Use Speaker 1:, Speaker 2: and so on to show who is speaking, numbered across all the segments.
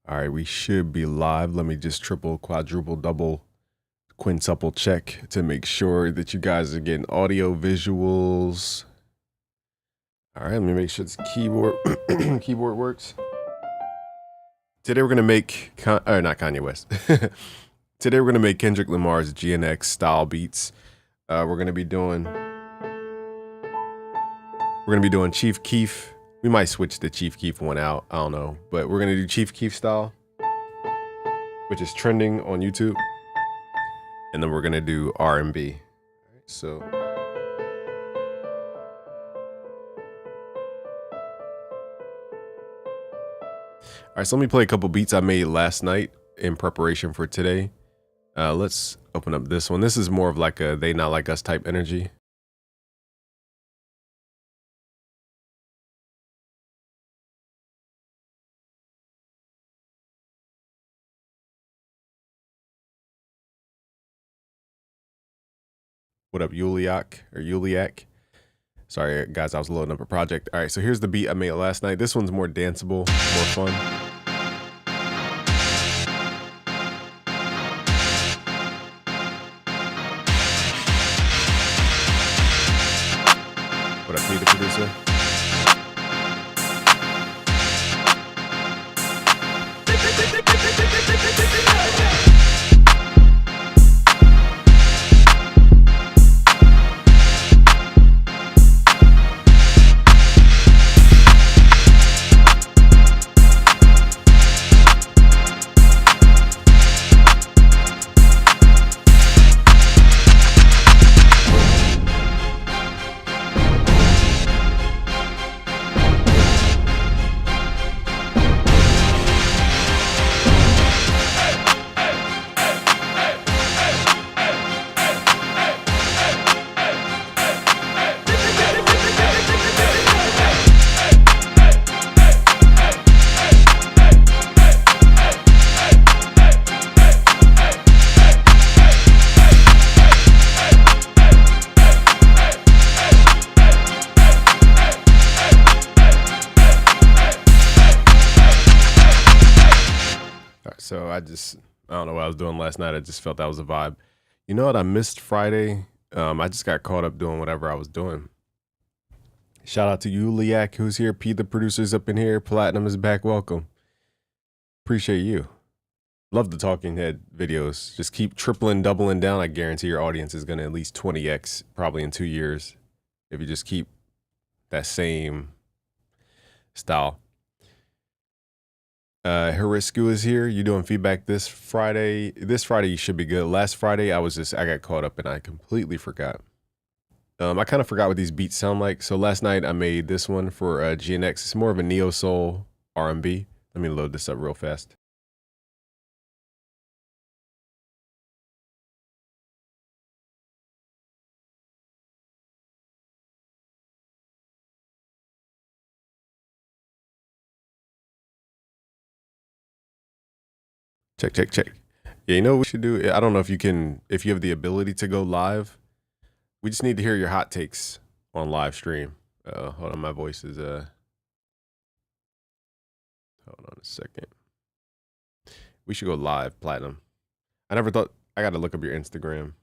Speaker 1: All right, we should be live. Let me just triple, quadruple, double, quintuple check to make sure that you guys are getting audio visuals. All right, let me make sure this keyboard keyboard works. Today we're gonna make not Kanye West. Today we're gonna make Kendrick Lamar's GNX style beats. We're gonna be doing Chief Keef. We might switch the Chief Keef one out. I don't know, but we're gonna do Chief Keef style, which is trending on YouTube, and then we're gonna do R&B. So. All right, so let me play a couple beats I made last night in preparation for today. Let's open up this one. This is more of like a They Not Like Us type energy. What up, Yuliak? Sorry, guys, I was loading up a project. All right, so here's the beat I made last night. This one's more danceable, more fun. What up, P the producer? So I don't know what I was doing last night. I just felt that was a vibe. You know what? I missed Friday. I just got caught up doing whatever I was doing. Shout out to Yuliak, who's here. P the producer's up in here. Platinum is back. Welcome. Appreciate you. Love the talking head videos. Just keep tripling, doubling down. I guarantee your audience is going to at least 20x probably in 2 years if you just keep that same style. Harisku is here. You doing feedback this Friday? This Friday you should be good. Last Friday I got caught up and I completely forgot. I kind of forgot what these beats sound like. So last night I made this one for GNX. It's more of a neo soul R&B. Let me load this up real fast. Check. Yeah, you know what we should do? I don't know if you have the ability to go live. We just need to hear your hot takes on live stream. Hold on, my voice is hold on a second. We should go live, Platinum. I never thought. I got to look up your Instagram.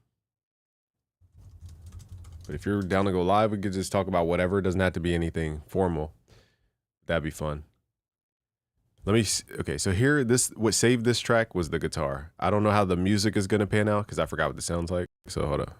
Speaker 1: But if you're down to go live, we could just talk about whatever. It doesn't have to be anything formal. That'd be fun. Okay, so here, what saved this track was the guitar. I don't know how the music is gonna pan out because I forgot what this sounds like. So hold up.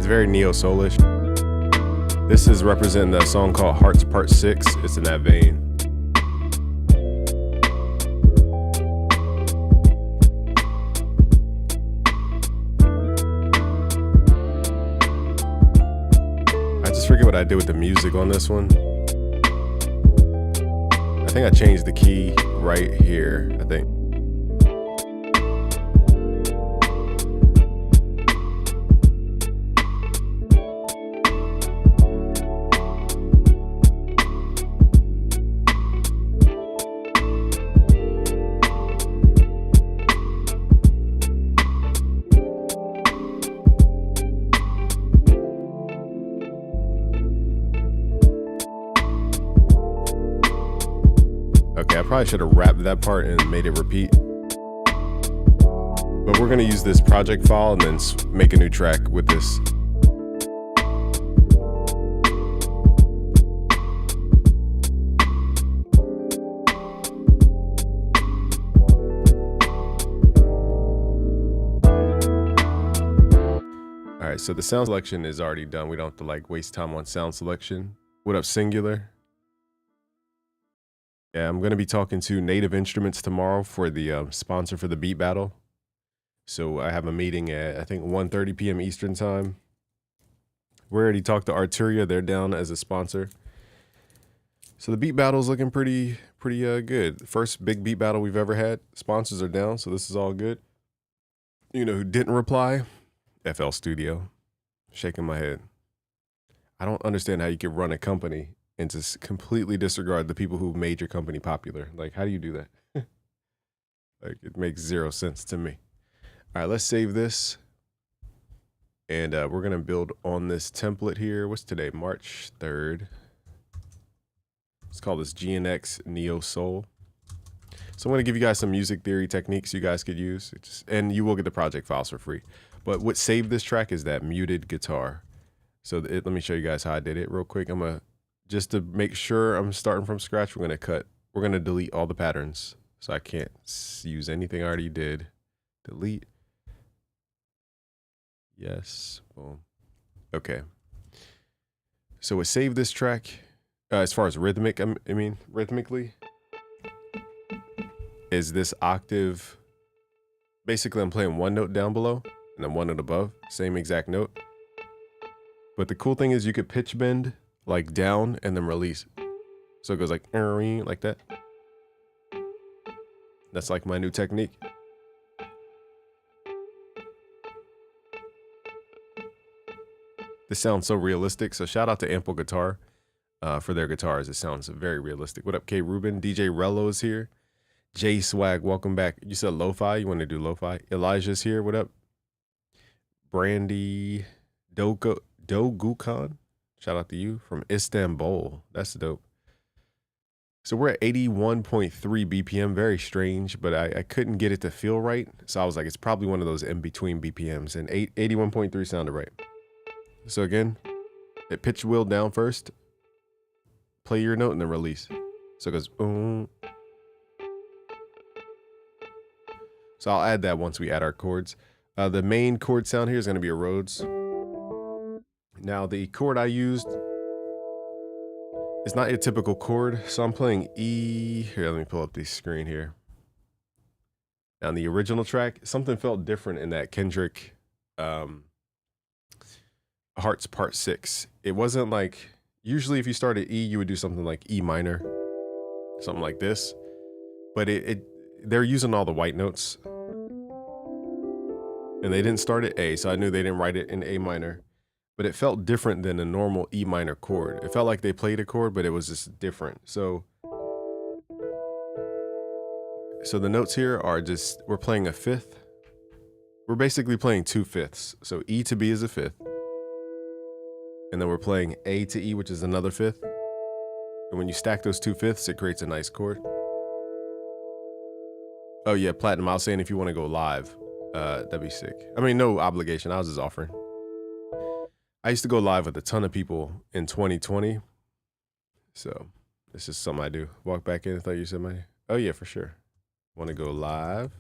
Speaker 1: Very neo-soulish. This is representing the song called Hearts Part 6. It's in that vein. I did with the music on this one. I think I changed the key right here, I think. Okay, I probably should have wrapped that part and made it repeat. But we're gonna use this project file and then make a new track with this. All right, so the sound selection is already done. We don't have to like waste time on sound selection. What up, Singular? Yeah, I'm going to be talking to Native Instruments tomorrow for the sponsor for the beat battle. So I have a meeting at, I think, 1:30 p.m. Eastern time. We already talked to Arturia. They're down as a sponsor. So the beat battle is looking pretty good. First big beat battle we've ever had. Sponsors are down, so this is all good. You know who didn't reply? FL Studio. Shaking my head. I don't understand how you can run a company and just completely disregard the people who made your company popular. Like, how do you do that? Like, it makes zero sense to me. All right, let's save this. And we're gonna build on this template here. What's today? March 3rd. Let's call this GNX Neo Soul. So I'm gonna give you guys some music theory techniques you guys could use. And you will get the project files for free. But what saved this track is that muted guitar. So let me show you guys how I did it real quick. I'm gonna, just to make sure I'm starting from scratch, we're gonna delete all the patterns. So I can't use anything I already did. Delete. Yes, boom. Okay. So what saved this track, as far as rhythmically, is this octave. Basically, I'm playing one note down below and then one note above, same exact note. But the cool thing is you could pitch bend like down and then release. So it goes like that. That's like my new technique. This sounds so realistic. So shout out to Ample Guitar for their guitars. It sounds very realistic. What up, K Ruben? DJ Rello is here. J Swag, welcome back. You said lo-fi. You want to do lo-fi? Elijah's here. What up? Brandy Dogukan. Shout out to you from Istanbul. That's dope. So we're at 81.3 BPM. Very strange, but I couldn't get it to feel right. So I was like, it's probably one of those in-between BPMs. And 81.3 sounded right. So again, it pitch wheel down first. Play your note and then release. So it goes, So I'll add that once we add our chords. The main chord sound here is going to be a Rhodes. Now the chord I used is not a typical chord, so I'm playing E. Here, let me pull up the screen here. On the original track, something felt different in that Kendrick Hearts Part 6. It wasn't like, usually if you start at E, you would do something like E minor, something like this. But they're using all the white notes. And they didn't start at A, so I knew they didn't write it in A minor. But it felt different than a normal E minor chord. It felt like they played a chord, but it was just different. So the notes here are just, we're playing a fifth. We're basically playing 2/5. So E to B is a fifth. And then we're playing A to E, which is another fifth. And when you stack those 2/5, it creates a nice chord. Oh yeah, Platinum, I was saying if you want to go live, that'd be sick. I mean, no obligation, I was just offering. I used to go live with a ton of people in 2020. So this is something I do. Walk back in, I thought you said oh yeah, for sure. Want to go live?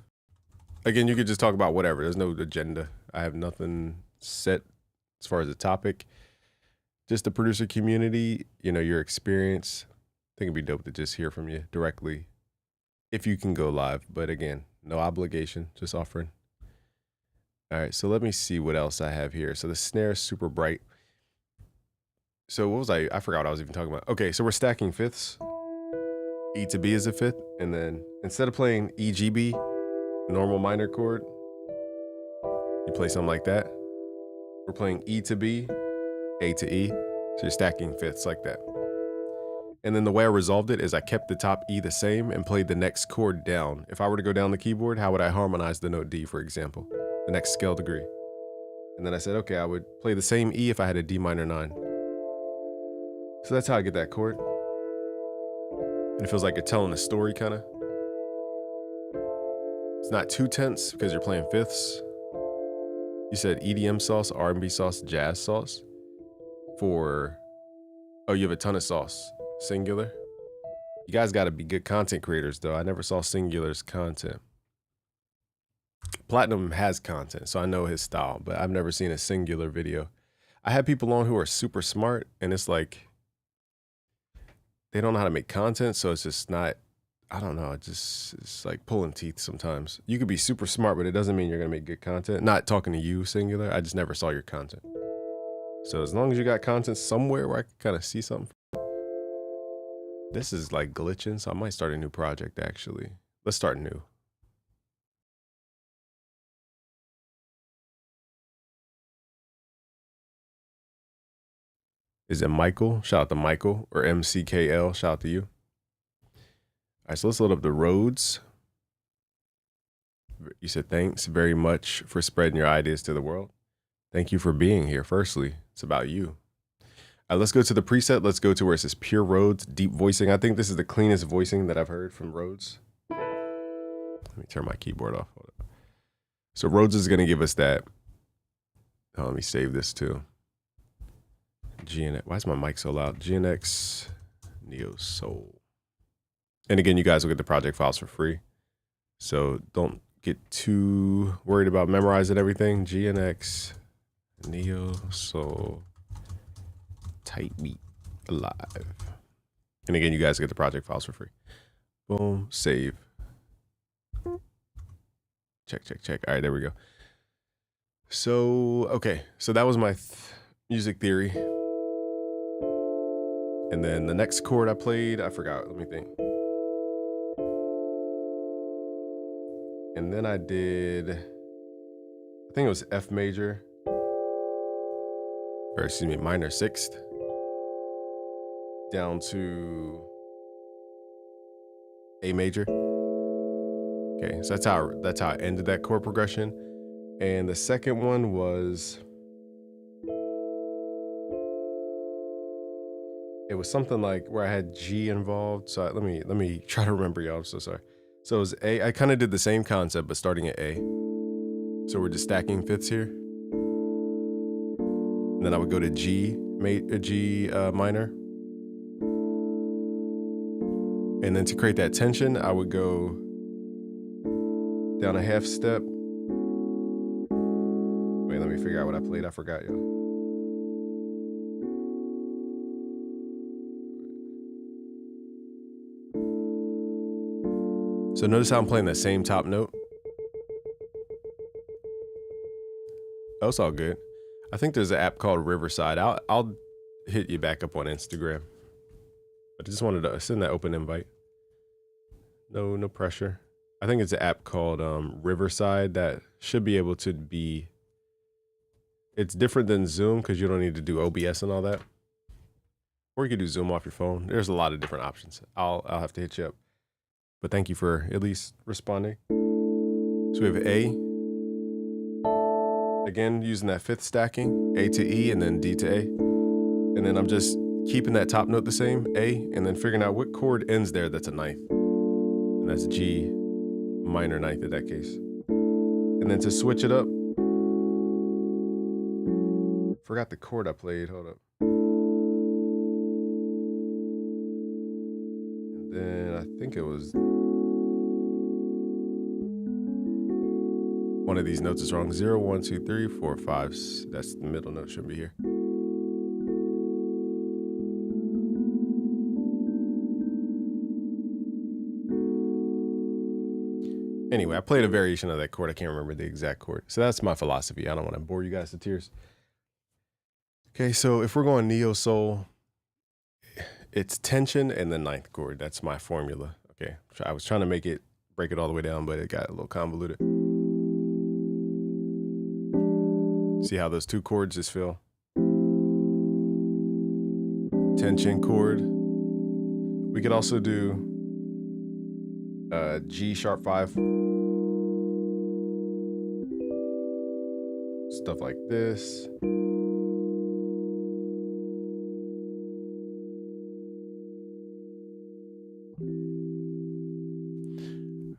Speaker 1: Again, you could just talk about whatever. There's no agenda. I have nothing set as far as a topic. Just the producer community, you know, your experience. I think it'd be dope to just hear from you directly if you can go live. But again, no obligation, just offering. All right, so let me see what else I have here. So the snare is super bright. So what was I forgot what I was even talking about. Okay, so we're stacking fifths. E to B is a fifth, and then instead of playing E, G, B, normal minor chord, you play something like that. We're playing E to B, A to E, so you're stacking fifths like that. And then the way I resolved it is I kept the top E the same and played the next chord down. If I were to go down the keyboard, how would I harmonize the note D, for example? The next scale degree. And then I said, okay, I would play the same E if I had a D minor 9. So that's how I get that chord. And it feels like you're telling a story, kind of. It's not too tense because you're playing fifths. You said EDM sauce, R&B sauce, jazz sauce. Oh, you have a ton of sauce. Singular. You guys got to be good content creators, though. I never saw Singular's content. Platinum has content, so I know his style, but I've never seen a Singular video. I had people on who are super smart, and it's like they don't know how to make content, so it's just not, I don't know, it's like pulling teeth sometimes. You could be super smart, but it doesn't mean you're going to make good content. Not talking to you, Singular. I just never saw your content. So as long as you got content somewhere where I can kind of see something. This is like glitching, so I might start a new project, actually. Let's start new. Is it Michael? Shout out to Michael. Or MCKL. Shout out to you. All right, so let's load up the Rhodes. You said thanks very much for spreading your ideas to the world. Thank you for being here, firstly. It's about you. All right, let's go to the preset. Let's go to where it says Pure Rhodes, Deep Voicing. I think this is the cleanest voicing that I've heard from Rhodes. Let me turn my keyboard off. Hold up. So Rhodes is going to give us that. Oh, let me save this too. GNX. Why is my mic so loud? GNX Neo Soul. And again, you guys will get the project files for free. So don't get too worried about memorizing everything. GNX Neo Soul Tight Beat Alive. And again, you guys get the project files for free. Boom, save. Check, check, check. All right, there we go. So, okay. So that was my music theory. And then the next chord I played, I forgot. Let me think. And then I did, I think it was F major. Or excuse me, minor sixth. Down to A major. Okay, so that's how I ended that chord progression. And the second one was, it was something like where I had G involved. So let me try to remember, y'all. I'm so sorry. So it was A. I kind of did the same concept, but starting at A. So we're just stacking fifths here. And then I would go to G minor. And then to create that tension, I would go down a half step. Wait, let me figure out what I played. I forgot, y'all. So notice how I'm playing the same top note. Oh, it's all good. I think there's an app called Riverside. I'll hit you back up on Instagram. But I just wanted to send that open invite. No pressure. I think it's an app called Riverside that should be able to be. It's different than Zoom because you don't need to do OBS and all that. Or you could do Zoom off your phone. There's a lot of different options. I'll have to hit you up. But thank you for at least responding. So we have A. Again, using that fifth stacking, A to E and then D to A. And then I'm just keeping that top note the same, A, and then figuring out what chord ends there that's a ninth. And that's G minor ninth in that case. And then to switch it up, forgot the chord I played, hold up. And then I think it was, one of these notes is wrong. 0, 1, 2, 3, 4, 5. That's the middle note, shouldn't be here. Anyway, I played a variation of that chord. I can't remember the exact chord. So that's my philosophy. I don't want to bore you guys to tears. Okay, so if we're going neo soul, it's tension and the ninth chord. That's my formula. Okay, I was trying to break it all the way down, but it got a little convoluted. See how those two chords just feel? Tension chord. We could also do G sharp 5. Stuff like this.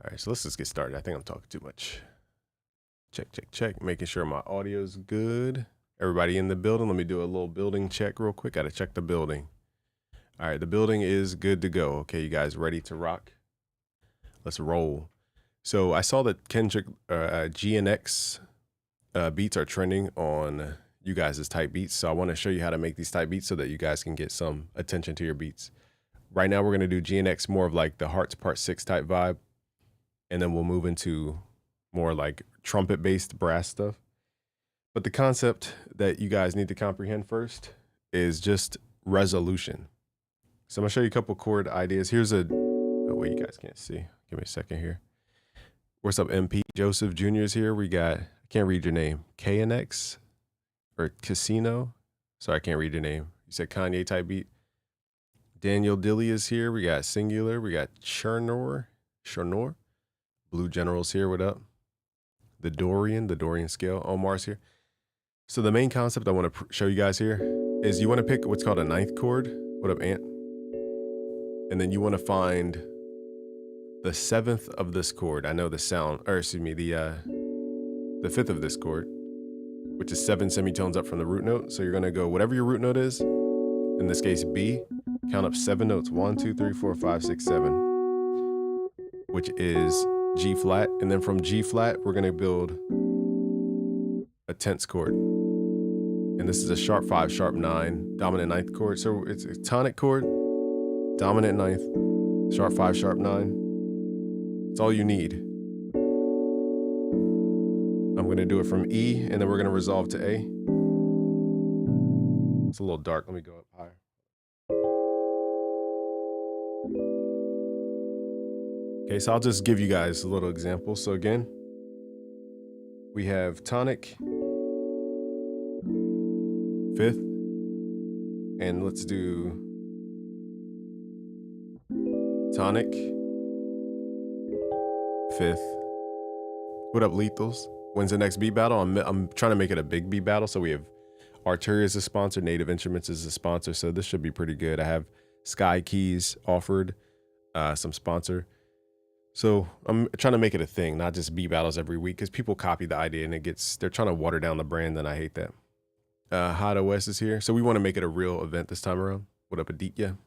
Speaker 1: All right, so let's just get started. I think I'm talking too much. Check, check, check. Making sure my audio's good. Everybody in the building, let me do a little building check real quick. Gotta check the building. All right, the building is good to go. Okay, you guys ready to rock? Let's roll. So I saw that Kendrick GNX beats are trending on you guys' type beats. So I want to show you how to make these type beats so that you guys can get some attention to your beats. Right now, we're going to do GNX more of like the Hearts Part 6 type vibe. And then we'll move into more like trumpet-based brass stuff. But the concept that you guys need to comprehend first is just resolution. So I'm gonna show you a couple chord ideas. Here's oh wait, you guys can't see. Give me a second here. What's up, MP? Joseph Jr. is here. We got, I can't read your name. KNX or Casino. Sorry, I can't read your name. You said Kanye type beat. Daniel Dilly is here. We got Singular. We got Chernor. Blue General's here. What up? The Dorian scale. Omar's here. So the main concept I want to show you guys here is you want to pick what's called a ninth chord. What up, Ant? And then you want to find the seventh of this chord. I know the sound, or excuse me, the fifth of this chord, which is 7 semitones up from the root note. So you're going to go whatever your root note is, in this case B, count up 7 notes, 1, 2, 3, 4, 5, 6, 7, which is G flat. And then from G flat, we're going to build a tense chord. And this is a sharp 5, sharp 9, dominant ninth chord. So it's a tonic chord, dominant ninth, sharp 5, sharp 9. It's all you need. I'm going to do it from E, and then we're going to resolve to A. It's a little dark. Let me go up higher. Okay, so I'll just give you guys a little example. So again, we have tonic, fifth, and let's do tonic, fifth. What up, Lethals? When's the next beat battle? I'm trying to make it a big beat battle. So we have Arturia as a sponsor, Native Instruments as a sponsor. So this should be pretty good. I have Sky Keys offered, some sponsor. So I'm trying to make it a thing, not just beat battles every week, because people copy the idea and they're trying to water down the brand, and I hate that. Hot OS is here. So we want to make it a real event this time around. What up, Aditya?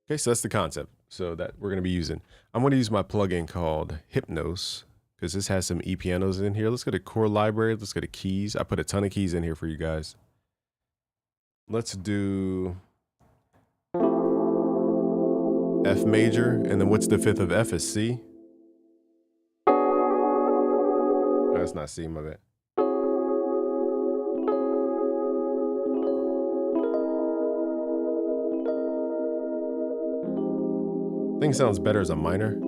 Speaker 1: Okay, so that's the concept. So that we're going to be using. I'm going to use my plugin called Hypnos, because this has some E-pianos in here. Let's go to chord library. Let's go to keys. I put a ton of keys in here for you guys. Let's do F major, and then what's the fifth of F is C. Oh, that's not C, my bad. I think it sounds better as a minor.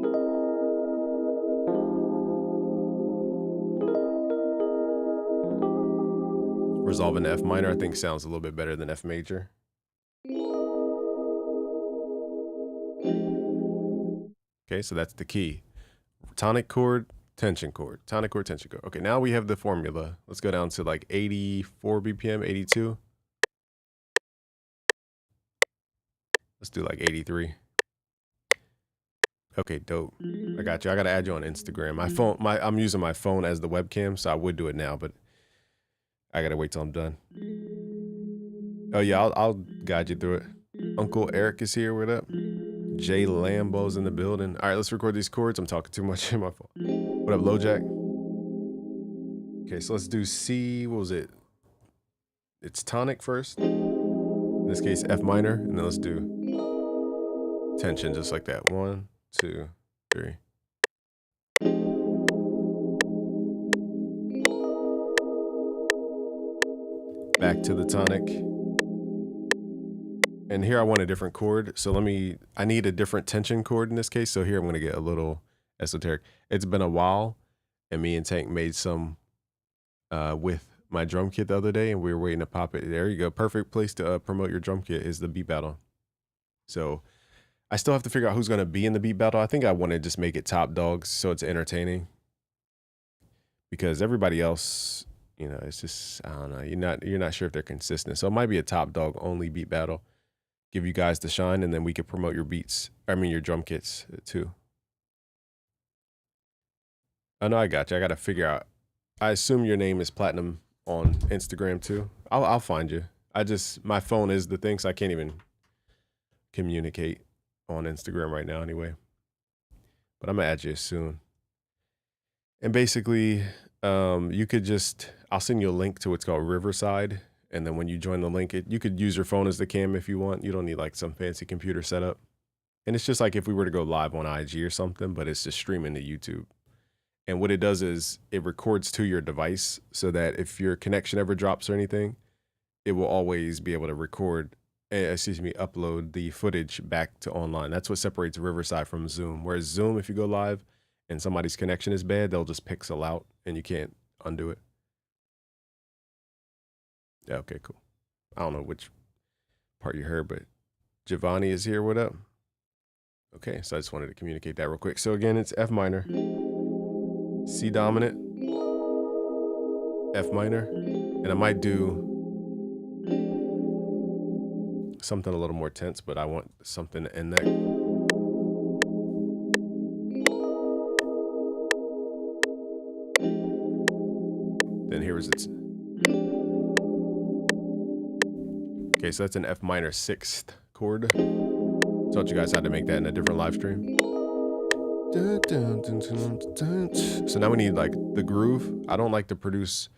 Speaker 1: Resolving to F minor, I think sounds a little bit better than F major. Okay, so that's the key. Tonic chord, tension chord, tonic chord, tension chord. Okay, now we have the formula. Let's go down to like 84 BPM, 82. Let's do like 83. Okay, dope. I got you. I gotta add you on Instagram. I'm using my phone as the webcam, so I would do it now, but I gotta wait till I'm done. Oh yeah, I'll guide you through it. Uncle Eric is here. What up? Jay Lambo's in the building. All right, let's record these chords. I'm talking too much in my phone. What up, LoJack? Okay, so let's do C. What was it? It's tonic first. In this case, F minor, and then let's do tension just like that. 1, 2, 3. back to the tonic. And here I want a different chord. So I need a different tension chord in this case. So here I'm going to get a little esoteric. It's been a while, and me and Tank made some with my drum kit the other day, and we were waiting to pop it. There you go. Perfect place to promote your drum kit is the beat battle. So I still have to figure out who's going to be in the beat battle. I think I want to just make it top dogs so it's entertaining, because everybody else, you know, it's just, I don't know, you're not sure if they're consistent. So it might be a top dog only beat battle. Give you guys the shine, and then we could promote your beats. I mean, your drum kits too. Oh no, I got you. I got to figure out. I assume your name is Platinum on Instagram too. I'll find you. My phone is the thing, so I can't even communicate on Instagram right now anyway. But I'm gonna add you soon. And basically, you could I'll send you a link to what's called Riverside. And then when you join the link, you could use your phone as the cam if you want. You don't need like some fancy computer setup. And it's just like if we were to go live on IG or something, but it's just streaming to YouTube. And what it does is it records to your device so that if your connection ever drops or anything, it will always be able to upload the footage back to online. That's what separates Riverside from Zoom. Whereas Zoom, if you go live and somebody's connection is bad, they'll just pixel out and you can't undo it. Yeah, okay, cool. I don't know which part you heard, but Giovanni is here. What up? Okay, so I just wanted to communicate that real quick. So again, it's F minor, C dominant, F minor, and I might do something a little more tense, but I want something to end that. Then here is its. Okay, so that's an F minor 6th chord. Taught you guys how to make that in a different live stream. So now we need like the groove. I don't like to produce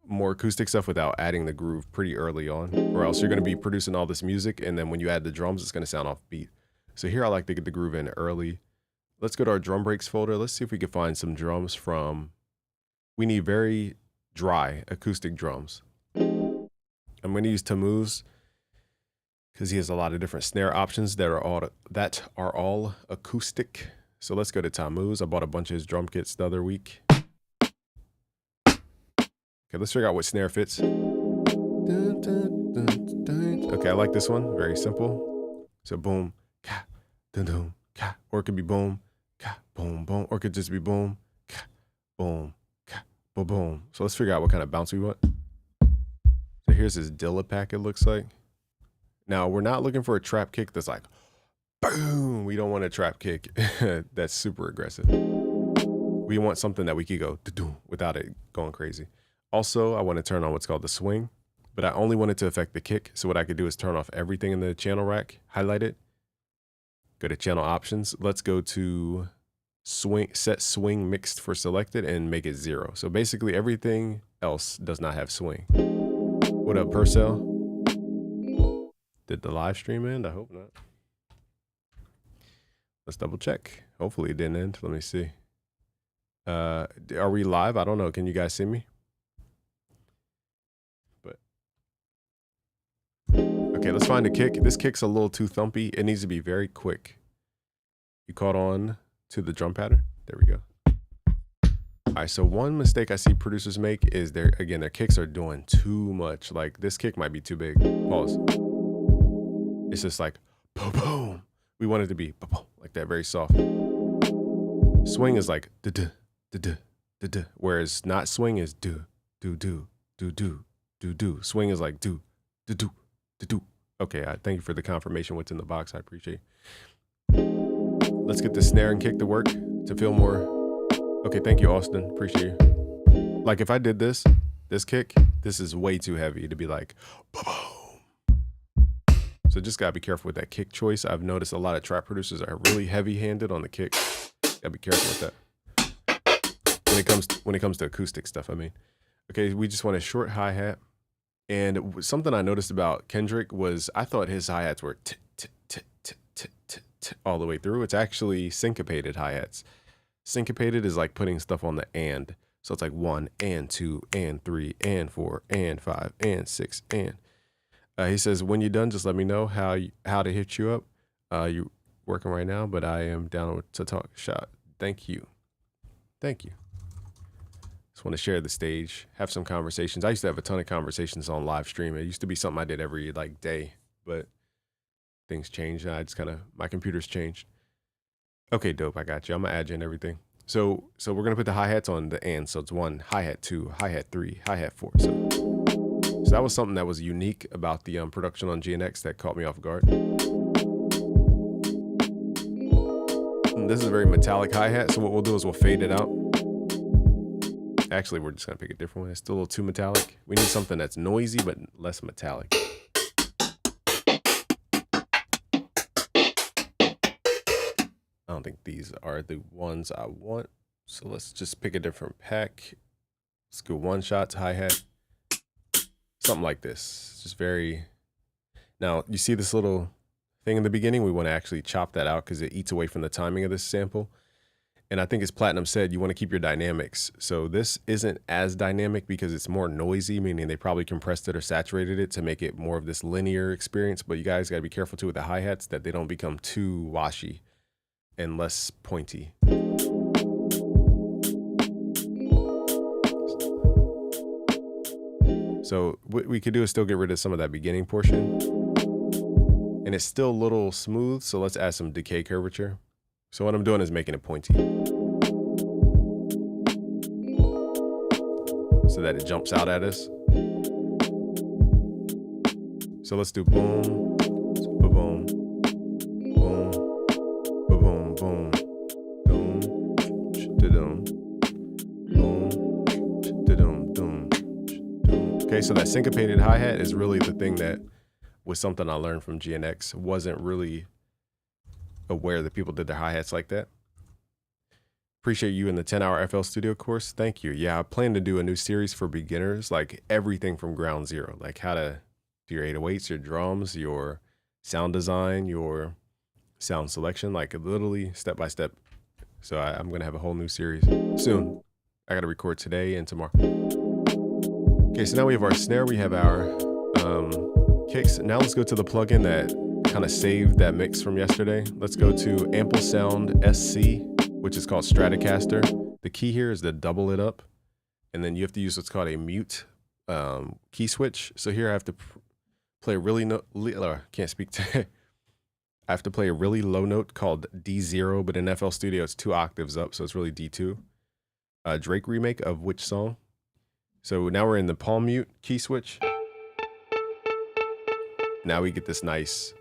Speaker 1: more acoustic stuff without adding the groove pretty early on, or else you're going to be producing all this music, and then when you add the drums, it's going to sound off beat. So here I like to get the groove in early. Let's go to our drum breaks folder. Let's see if we can find some drums from. We need very dry acoustic drums. I'm going to use Tammuz because he has a lot of different snare options that are all acoustic. So let's go to Tammuz. I bought a bunch of his drum kits the other week. Okay, let's figure out what snare fits. Okay, I like this one. Very simple. So boom, ka, dun dun, ka, or it could be boom, ka, boom, boom, or it could just be boom, ka, boom, ka, boom, boom. So let's figure out what kind of bounce we want. So here's his Dilla pack, it looks like. Now, we're not looking for a trap kick that's like, boom. We don't want a trap kick that's super aggressive. We want something that we could go do without it going crazy. Also, I want to turn on what's called the swing, but I only want it to affect the kick. So what I could do is turn off everything in the channel rack, highlight it, go to channel options. Let's go to swing, set swing mixed for selected, and make it 0. So basically everything else does not have swing. What up, Purcell? Did the live stream end? I hope not. Let's double check. Hopefully it didn't end. Let me see. Are we live? I don't know. Can you guys see me? But okay, let's find a kick. This kick's a little too thumpy. It needs to be very quick. You caught on to the drum pattern? There we go. All right, so one mistake I see producers make is their kicks are doing too much. Like this kick might be too big. Pause. It's just like boom, boom. We want it to be boom, boom, like that, very soft. Swing is like duh, duh, duh, duh, duh, duh, whereas not swing is do, do, do, do, do, do, do. Swing is like do, do, do, do, do. Okay, thank you for the confirmation. What's in the box? I appreciate it. Let's get the snare and kick to work to feel more. Okay, thank you, Austin. Appreciate you. Like if I did this kick, this is way too heavy to be like, boom, boom. So just gotta be careful with that kick choice. I've noticed a lot of trap producers are really heavy-handed on the kick. Gotta be careful with that. When it comes to acoustic stuff, I mean. Okay, we just want a short hi-hat. And something I noticed about Kendrick was I thought his hi-hats were all the way through. It's actually syncopated hi-hats. Syncopated is like putting stuff on the and. So it's like 1 and 2 and 3 and 4 and 5 and 6 and. He says, when you're done, just let me know how to hit you up. You working right now, but I am down to talk shot. Thank you. Thank you. Just want to share the stage, have some conversations. I used to have a ton of conversations on live stream. It used to be something I did every like day, but things changed. And I just my computer's changed. Okay, dope. I got you. I'm gonna add you and everything. So we're gonna put the hi-hats on the and. So it's 1 hi-hat, 2 hi-hat, 3 hi-hat, 4. So that was something that was unique about the production on GNX that caught me off guard. And this is a very metallic hi-hat. So what we'll do is we'll fade it out. Actually, we're just gonna pick a different one. It's still a little too metallic. We need something that's noisy but less metallic. I don't think these are the ones I want. So let's just pick a different pack. Let's go 1 shot to hi-hat. Something like this. It's just very. Now, you see this little thing in the beginning? We want to actually chop that out because it eats away from the timing of this sample. And I think as Platinum said, you want to keep your dynamics. So this isn't as dynamic because it's more noisy, meaning they probably compressed it or saturated it to make it more of this linear experience. But you guys got to be careful too with the hi-hats that they don't become too washy and less pointy. So what we could do is still get rid of some of that beginning portion. And it's still a little smooth, so let's add some decay curvature. So what I'm doing is making it pointy. So that it jumps out at us. So let's do boom, ba-boom, boom, ba-boom, boom, boom, da-dum, boom, da-dum, dum. Okay, so that syncopated hi-hat is really the thing that was something I learned from GNX. Wasn't really aware that people did their hi-hats like that. Appreciate you in the 10-hour FL Studio course. Thank you. Yeah, I plan to do a new series for beginners, like everything from ground zero, like how to do your 808s, your drums, your sound design, your sound selection, like literally step by step. So I'm going to have a whole new series soon. I got to record today and tomorrow. Okay, so now we have our snare, we have our kicks. Now let's go to the plugin that kind of saved that mix from yesterday. Let's go to Ample Sound SC, which is called Stratocaster. The key here is to double it up, and then you have to use what's called a mute key switch. So here I have to play a really can't speak to. I have to play a really low note called D0, but in FL Studio it's 2 octaves up, so it's really D2. Drake remake of which song? So now we're in the palm mute key switch. Now we get this nice.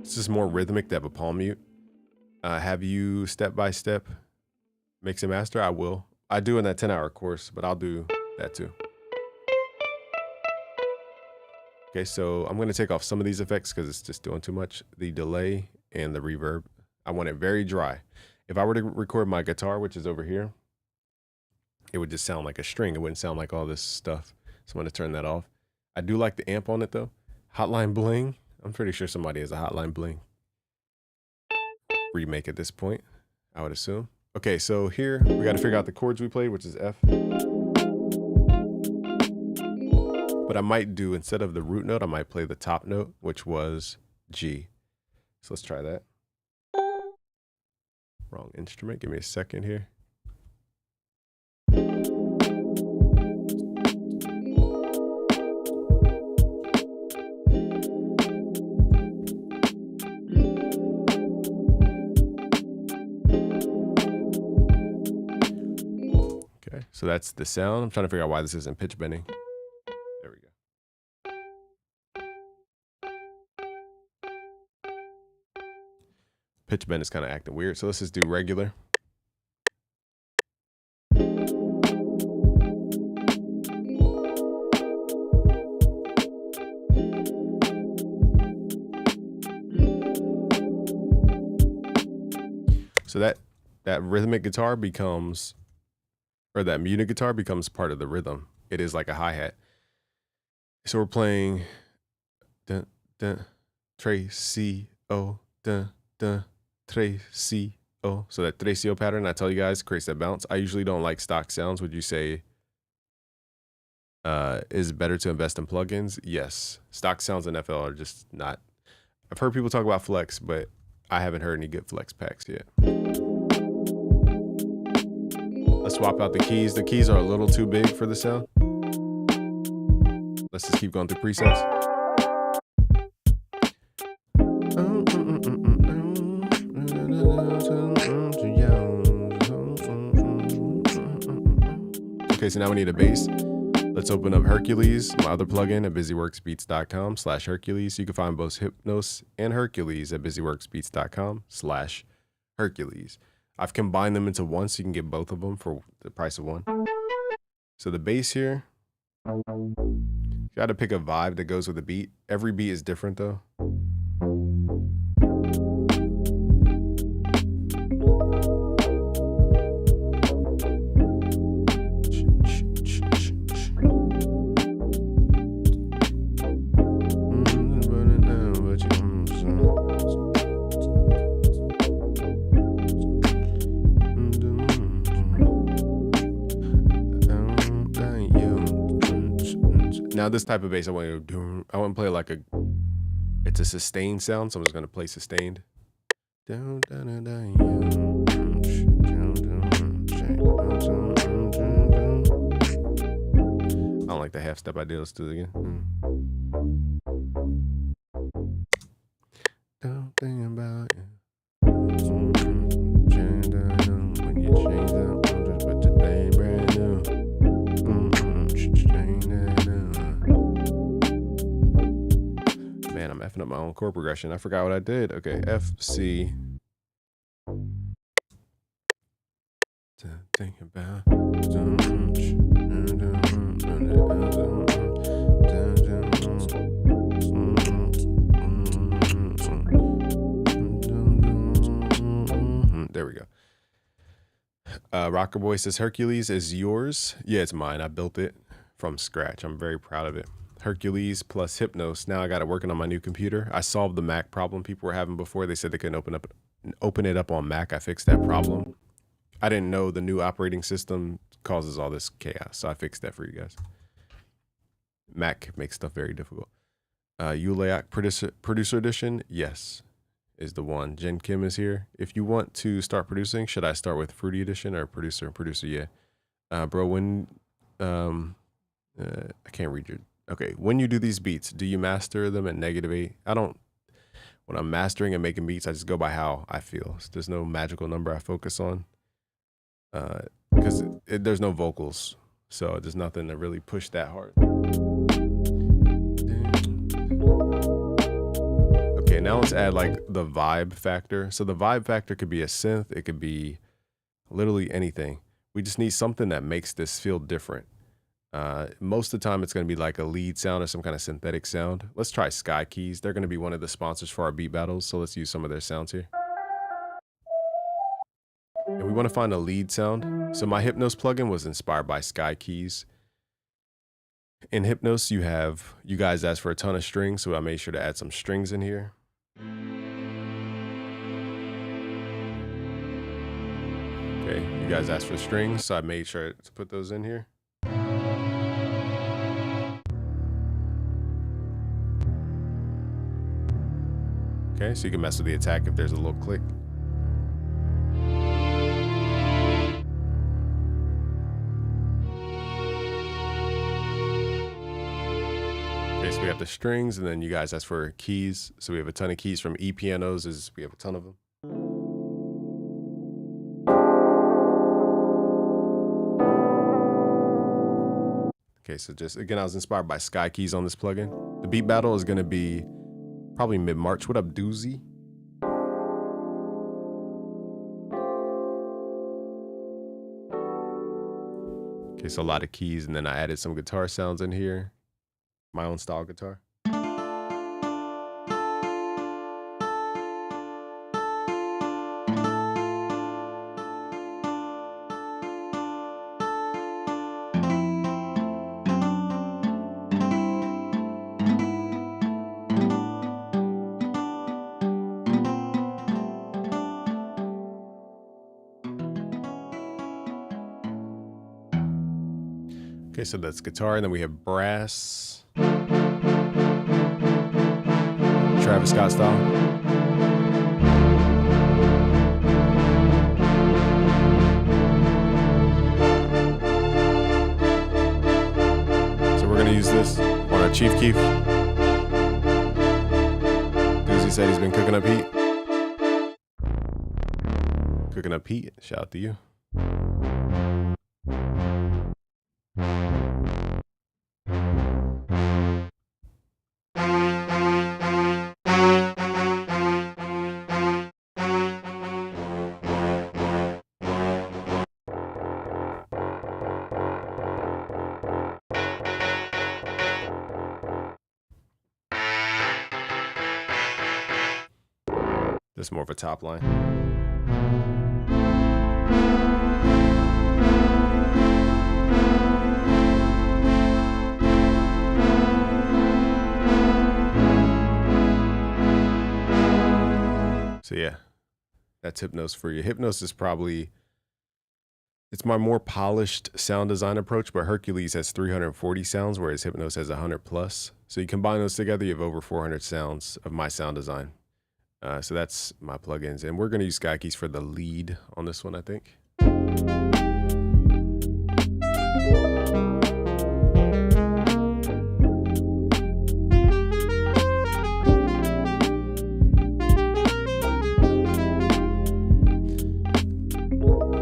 Speaker 1: It's just more rhythmic to have a palm mute. Have you step by step mix and master? I will. I do in that 10-hour course, but I'll do that too. Okay, so I'm gonna take off some of these effects because it's just doing too much. The delay and the reverb. I want it very dry. If I were to record my guitar, which is over here, it would just sound like a string. It wouldn't sound like all this stuff. So I'm gonna turn that off. I do like the amp on it though. Hotline Bling. I'm pretty sure somebody has a Hotline Bling remake at this point, I would assume. Okay, so here we got to figure out the chords we played, which is F. But I might do, instead of the root note, I might play the top note, which was G. So let's try that. Wrong instrument. Give me a second here. Okay, so that's the sound. I'm trying to figure out why this isn't pitch bending. There we go. Pitch bend is kind of acting weird. So let's just do regular. So that rhythmic guitar becomes, or that muted guitar becomes part of the rhythm. It is like a hi-hat. So we're playing dun dun Tracy, oh dun dun Tracy, Oh, so that Trecio pattern I tell you guys creates that bounce. I usually don't like stock sounds. Would you say is it better to invest in plugins? Yes. Stock sounds in FL are just not. I've heard people talk about flex, but I haven't heard any good flex packs yet. Let's swap out the keys. The keys are a little too big for the sound. Let's just keep going through presets. Okay, so now we need a bass. Let's open up Hercules, my other plugin at busyworksbeats.com/Hercules. You can find both Hypnos and Hercules at busyworksbeats.com/Hercules. I've combined them into one so you can get both of them for the price of one. So the bass here, you gotta pick a vibe that goes with the beat. Every beat is different though. Now this type of bass I want to play like it's a sustained sound, so I'm just gonna play sustained. I don't like the half step I did. Let's do it again. Don't think about you. When you change up, just put your thing brand new. Man, I'm effing up my own chord progression. I forgot what I did. Okay, F, C. To think about. There we go. Rocker Boy says Hercules is yours. Yeah, it's mine. I built it from scratch. I'm very proud of it. Hercules plus Hypnos. Now I got it working on my new computer. I solved the Mac problem people were having before. They said they couldn't open it up on Mac. I fixed that problem. I didn't know the new operating system causes all this chaos, so I fixed that for you guys. Mac makes stuff very difficult. Uleak producer edition, yes, is the one. Jen Kim is here. If you want to start producing, should I start with Fruity edition or producer? Yeah. Bro, when I can't read your. Okay, when you do these beats, do you master them at -8? I don't. When I'm mastering and making beats, I just go by how I feel. So there's no magical number I focus on. Because there's no vocals, so there's nothing to really push that hard. Okay, now let's add like the vibe factor. So the vibe factor could be a synth, it could be literally anything. We just need something that makes this feel different. Most of the time it's going to be like a lead sound or some kind of synthetic sound. Let's try Sky Keys. They're going to be one of the sponsors for our beat battles, so let's use some of their sounds here. And we want to find a lead sound. So my Hypnos plugin was inspired by Sky Keys. In Hypnos, you guys asked for a ton of strings, so I made sure to add some strings in here. Okay, you guys asked for strings, so I made sure to put those in here. Okay, so you can mess with the attack if there's a little click. Okay, so we have the strings, and then you guys asked for keys. So we have a ton of keys from ePianos. We have a ton of them. Okay, so just again, I was inspired by Sky Keys on this plugin. The beat battle is going to be probably mid-March. What up, Doozy? Okay, so a lot of keys, and then I added some guitar sounds in here. My own style guitar. Okay, so that's guitar, and then we have brass. Travis Scott style. So we're gonna use this on our Chief Keef. Doozy said he's been cooking up heat. Cooking up heat, shout out to you. This is more of a top line. So yeah, that's Hypnos for you. Hypnos is probably, it's my more polished sound design approach, but Hercules has 340 sounds, whereas Hypnos has 100 plus. So you combine those together, you have over 400 sounds of my sound design. So that's my plugins, and we're gonna use Skykeys for the lead on this one, I think.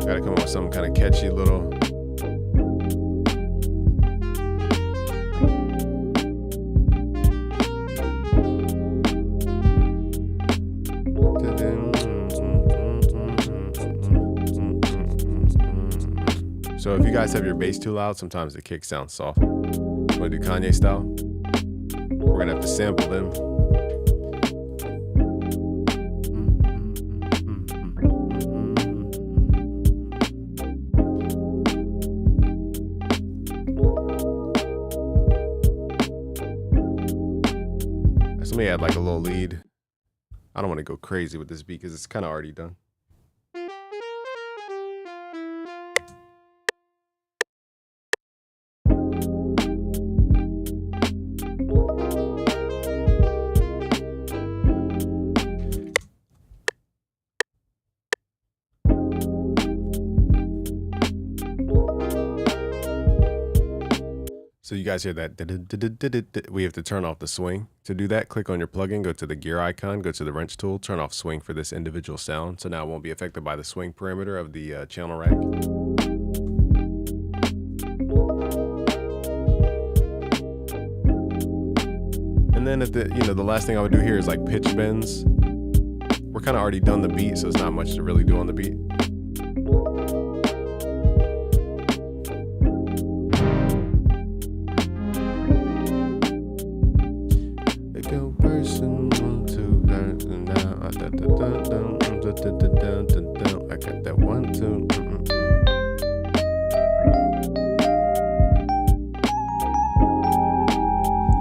Speaker 1: Gotta come up with some kind of catchy little. So if you guys have your bass too loud, sometimes the kick sounds soft. Want to do Kanye style? We're gonna have to sample them. So let me add like a little lead. I don't want to go crazy with this beat because it's kind of already done. So you guys hear that? We have to turn off the swing. To do that, click on your plugin, go to the gear icon, go to the wrench tool, turn off swing for this individual sound. So now it won't be affected by the swing parameter of the channel rack. And then at the last thing I would do here is like pitch bends. We're kind of already done the beat, so there's not much to really do on the beat. I got that 1, 2.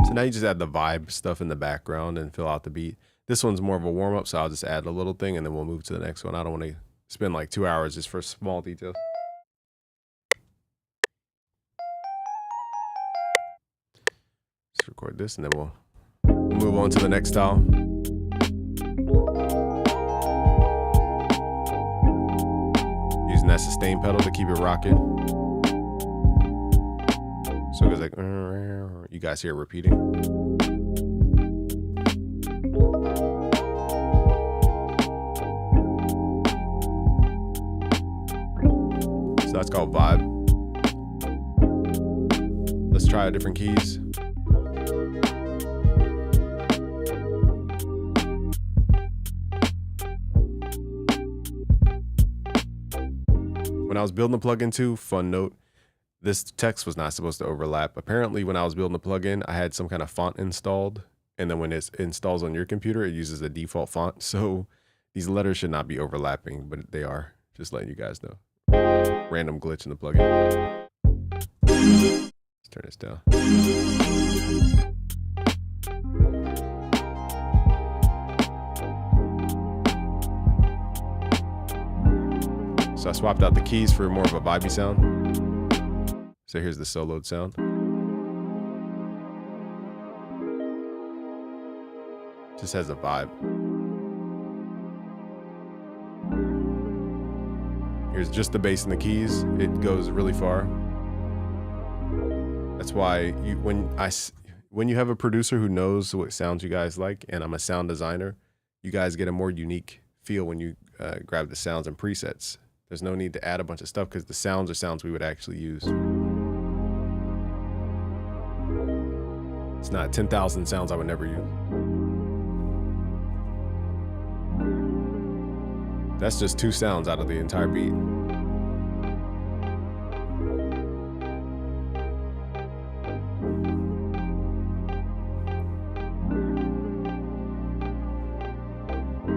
Speaker 1: So now you just add the vibe stuff in the background and fill out the beat. This one's more of a warm up, so I'll just add a little thing and then we'll move to the next one. I don't want to spend like 2 hours just for small details. Let's record this and then we'll move on to the next style. Using that sustain pedal to keep it rocking. So it goes like, you guys hear it repeating. So that's called vibe. Let's try different keys. When I was building the plugin too, fun note, this text was not supposed to overlap. Apparently when I was building the plugin, I had some kind of font installed, and then when it installs on your computer, it uses the default font. So these letters should not be overlapping, but they are. Just letting you guys know. Random glitch in the plugin. Let's turn this down. So I swapped out the keys for more of a vibey sound. So here's the soloed sound. Just has a vibe. Here's just the bass and the keys. It goes really far. That's why when you have a producer who knows what sounds you guys like, and I'm a sound designer, you guys get a more unique feel when you grab the sounds and presets. There's no need to add a bunch of stuff because the sounds are sounds we would actually use. It's not 10,000 sounds I would never use. That's just 2 sounds out of the entire beat.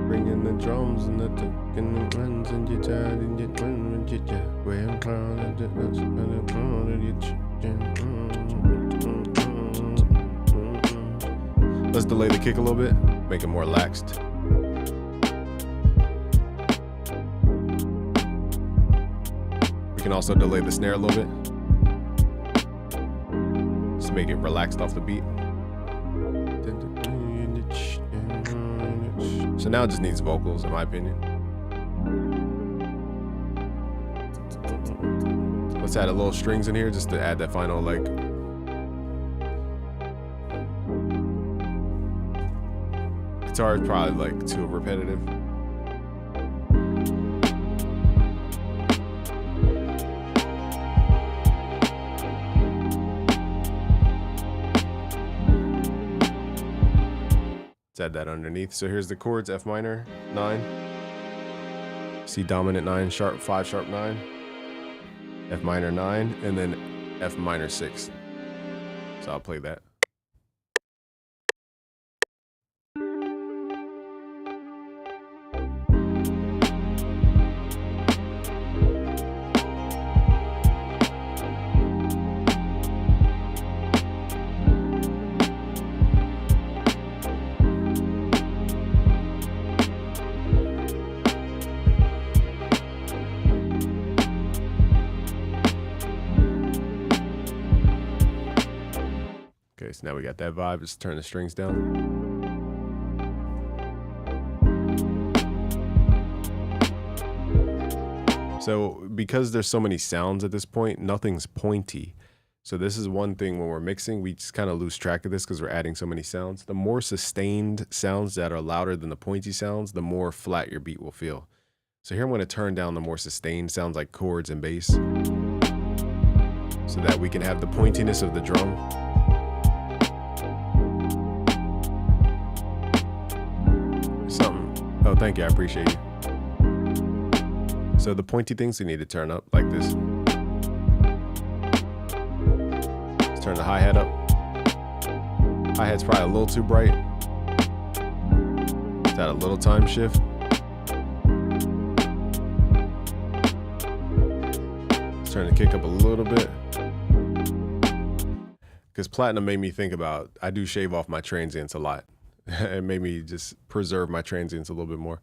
Speaker 1: Bringing the drums and the tuck and the runs and your child and your twin and your where I'm proud of it. Let's delay the kick a little bit, make it more relaxed. We can also delay the snare a little bit. Just make it relaxed off the beat. So now it just needs vocals, in my opinion. Let's add a little strings in here just to add that final, like, guitar is probably like too repetitive. Add that underneath. So here's the chords: F minor 9, C dominant 9, sharp 5, sharp 9, F minor 9, and then F minor 6. So I'll play that. Okay, so now we got that vibe. Just turn the strings down. So because there's so many sounds at this point, nothing's pointy. So this is one thing when we're mixing, we just kind of lose track of this because we're adding so many sounds. The more sustained sounds that are louder than the pointy sounds, the more flat your beat will feel. So here I'm going to turn down the more sustained sounds like chords and bass so that we can have the pointiness of the drum. Oh, thank you. I appreciate you. So the pointy things we need to turn up like this. Let's turn the hi-hat up. Hi-hat's probably a little too bright. Let's add a little time shift. Let's turn the kick up a little bit. Because Platinum made me think about, I do shave off my transients a lot. It made me just preserve my transients a little bit more.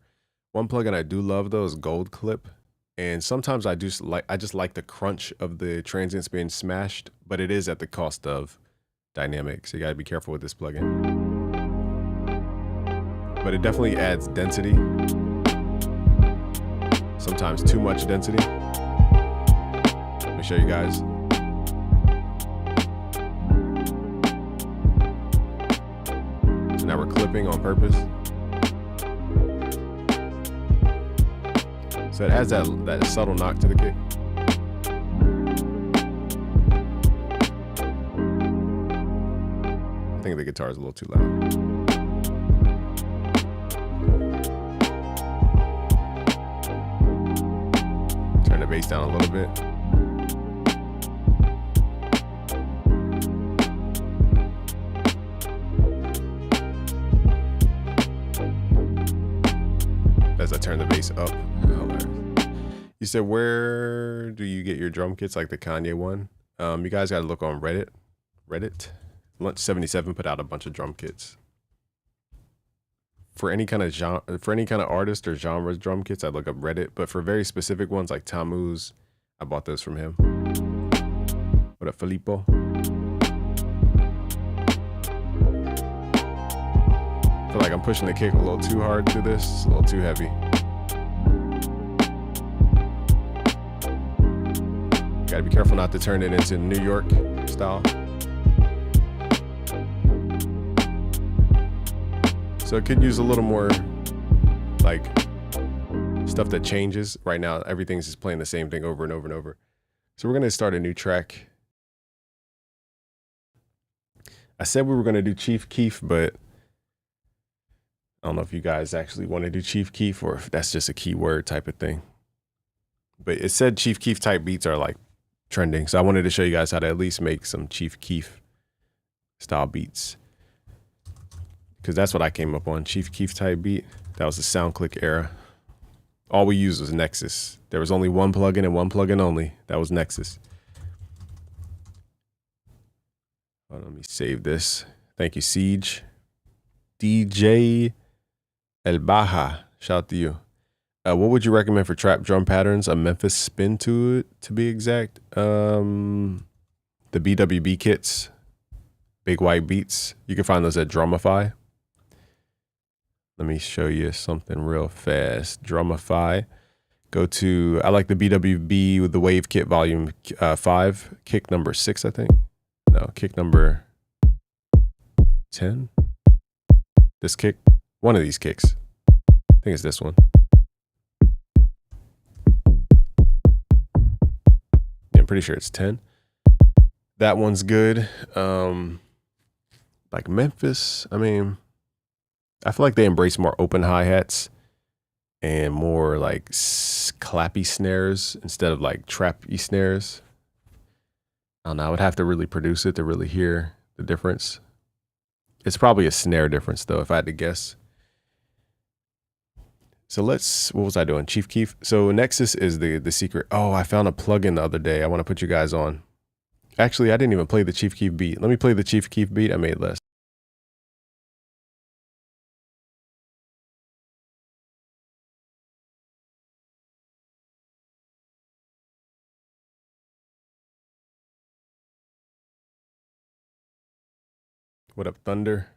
Speaker 1: One plugin I do love though is Gold Clip, and sometimes I just like the crunch of the transients being smashed, but it is at the cost of dynamic, so you gotta be careful with this plugin. But it definitely adds density, sometimes too much density. Let me show you guys. Now we're clipping on purpose. So it has that subtle knock to the kick. I think the guitar is a little too loud. Turn the bass down a little bit. As I turn the bass up. You said, where do you get your drum kits, like the Kanye one? You guys got to look on Reddit. Lunch77 put out a bunch of drum kits. For any kind of genre, for any kind of artist or genre's drum kits, I look up Reddit. But for very specific ones like Tammuz, I bought those from him. What What up, Filippo? I feel like I'm pushing the kick a little too hard through this. It's a little too heavy. Gotta be careful not to turn it into New York style. So it could use a little more like stuff that changes. Right now, everything's just playing the same thing over and over and over. So we're gonna start a new track. I said we were gonna do Chief Keef, but I don't know if you guys actually want to do Chief Keef or if that's just a keyword type of thing. But it said Chief Keef type beats are like trending. So I wanted to show you guys how to at least make some Chief Keef style beats. Because that's what I came up on, Chief Keef type beat. That was the SoundClick era. All we used was Nexus. There was only one plugin and one plugin only. That was Nexus. Oh, let me save this. Thank you, Siege. DJ El Baja, shout out to you. What would you recommend for trap drum patterns? A Memphis spin to it, to be exact. The BWB kits, Big White Beats. You can find those at Drumify. Let me show you something real fast. Drumify. Go to, I like the BWB with the Wave Kit Volume 5, kick number 6, I think. No, kick number 10. This kick, one of these kicks. I think it's this one. Yeah, I'm pretty sure it's 10. That one's good. Like Memphis, I mean, I feel like they embrace more open hi-hats and more like clappy snares instead of like trappy snares. I don't know, I would have to really produce it to really hear the difference. It's probably a snare difference though, if I had to guess. So what was I doing? Chief Keef. So Nexus is the secret. Oh, I found a plugin the other day I want to put you guys on. Actually, I didn't even play the Chief Keef beat. Let me play the Chief Keef beat. I made less. What up, Thunder?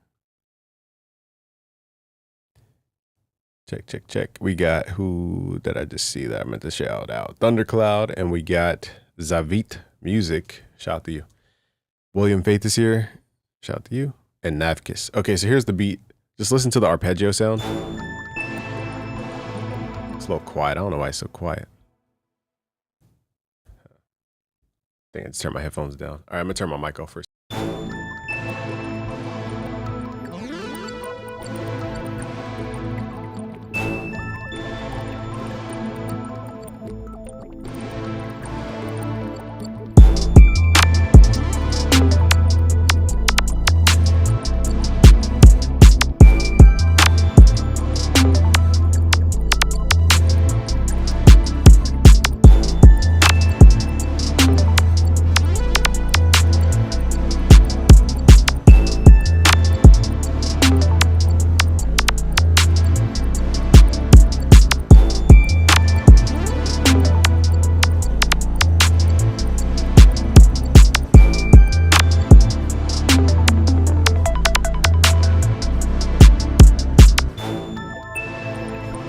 Speaker 1: Check, check, check. We got, who did I just see that I meant to shout out? Thundercloud, and we got Zavit Music. Shout out to you. William Faith is here. Shout out to you. And Navkis. Okay, so here's the beat. Just listen to the arpeggio sound. It's a little quiet. I don't know why it's so quiet. I think I just turned my headphones down. All right, I'm gonna turn my mic off first.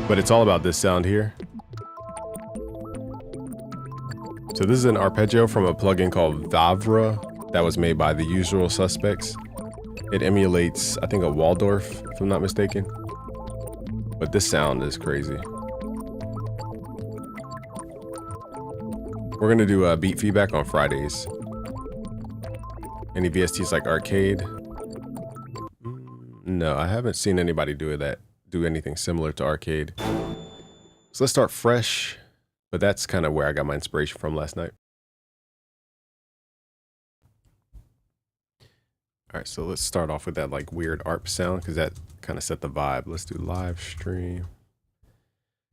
Speaker 1: But it's all about this sound here. So this is an arpeggio from a plugin called Vavra that was made by The Usual Suspects. It emulates, I think, a Waldorf, if I'm not mistaken. But this sound is crazy. We're gonna do beat feedback on Fridays. Any VSTs like Arcade? No, I haven't seen anybody do anything similar to Arcade. So let's start fresh, but that's kind of where I got my inspiration from last night. All right, so let's start off with that like weird ARP sound because that kind of set the vibe. Let's do live stream.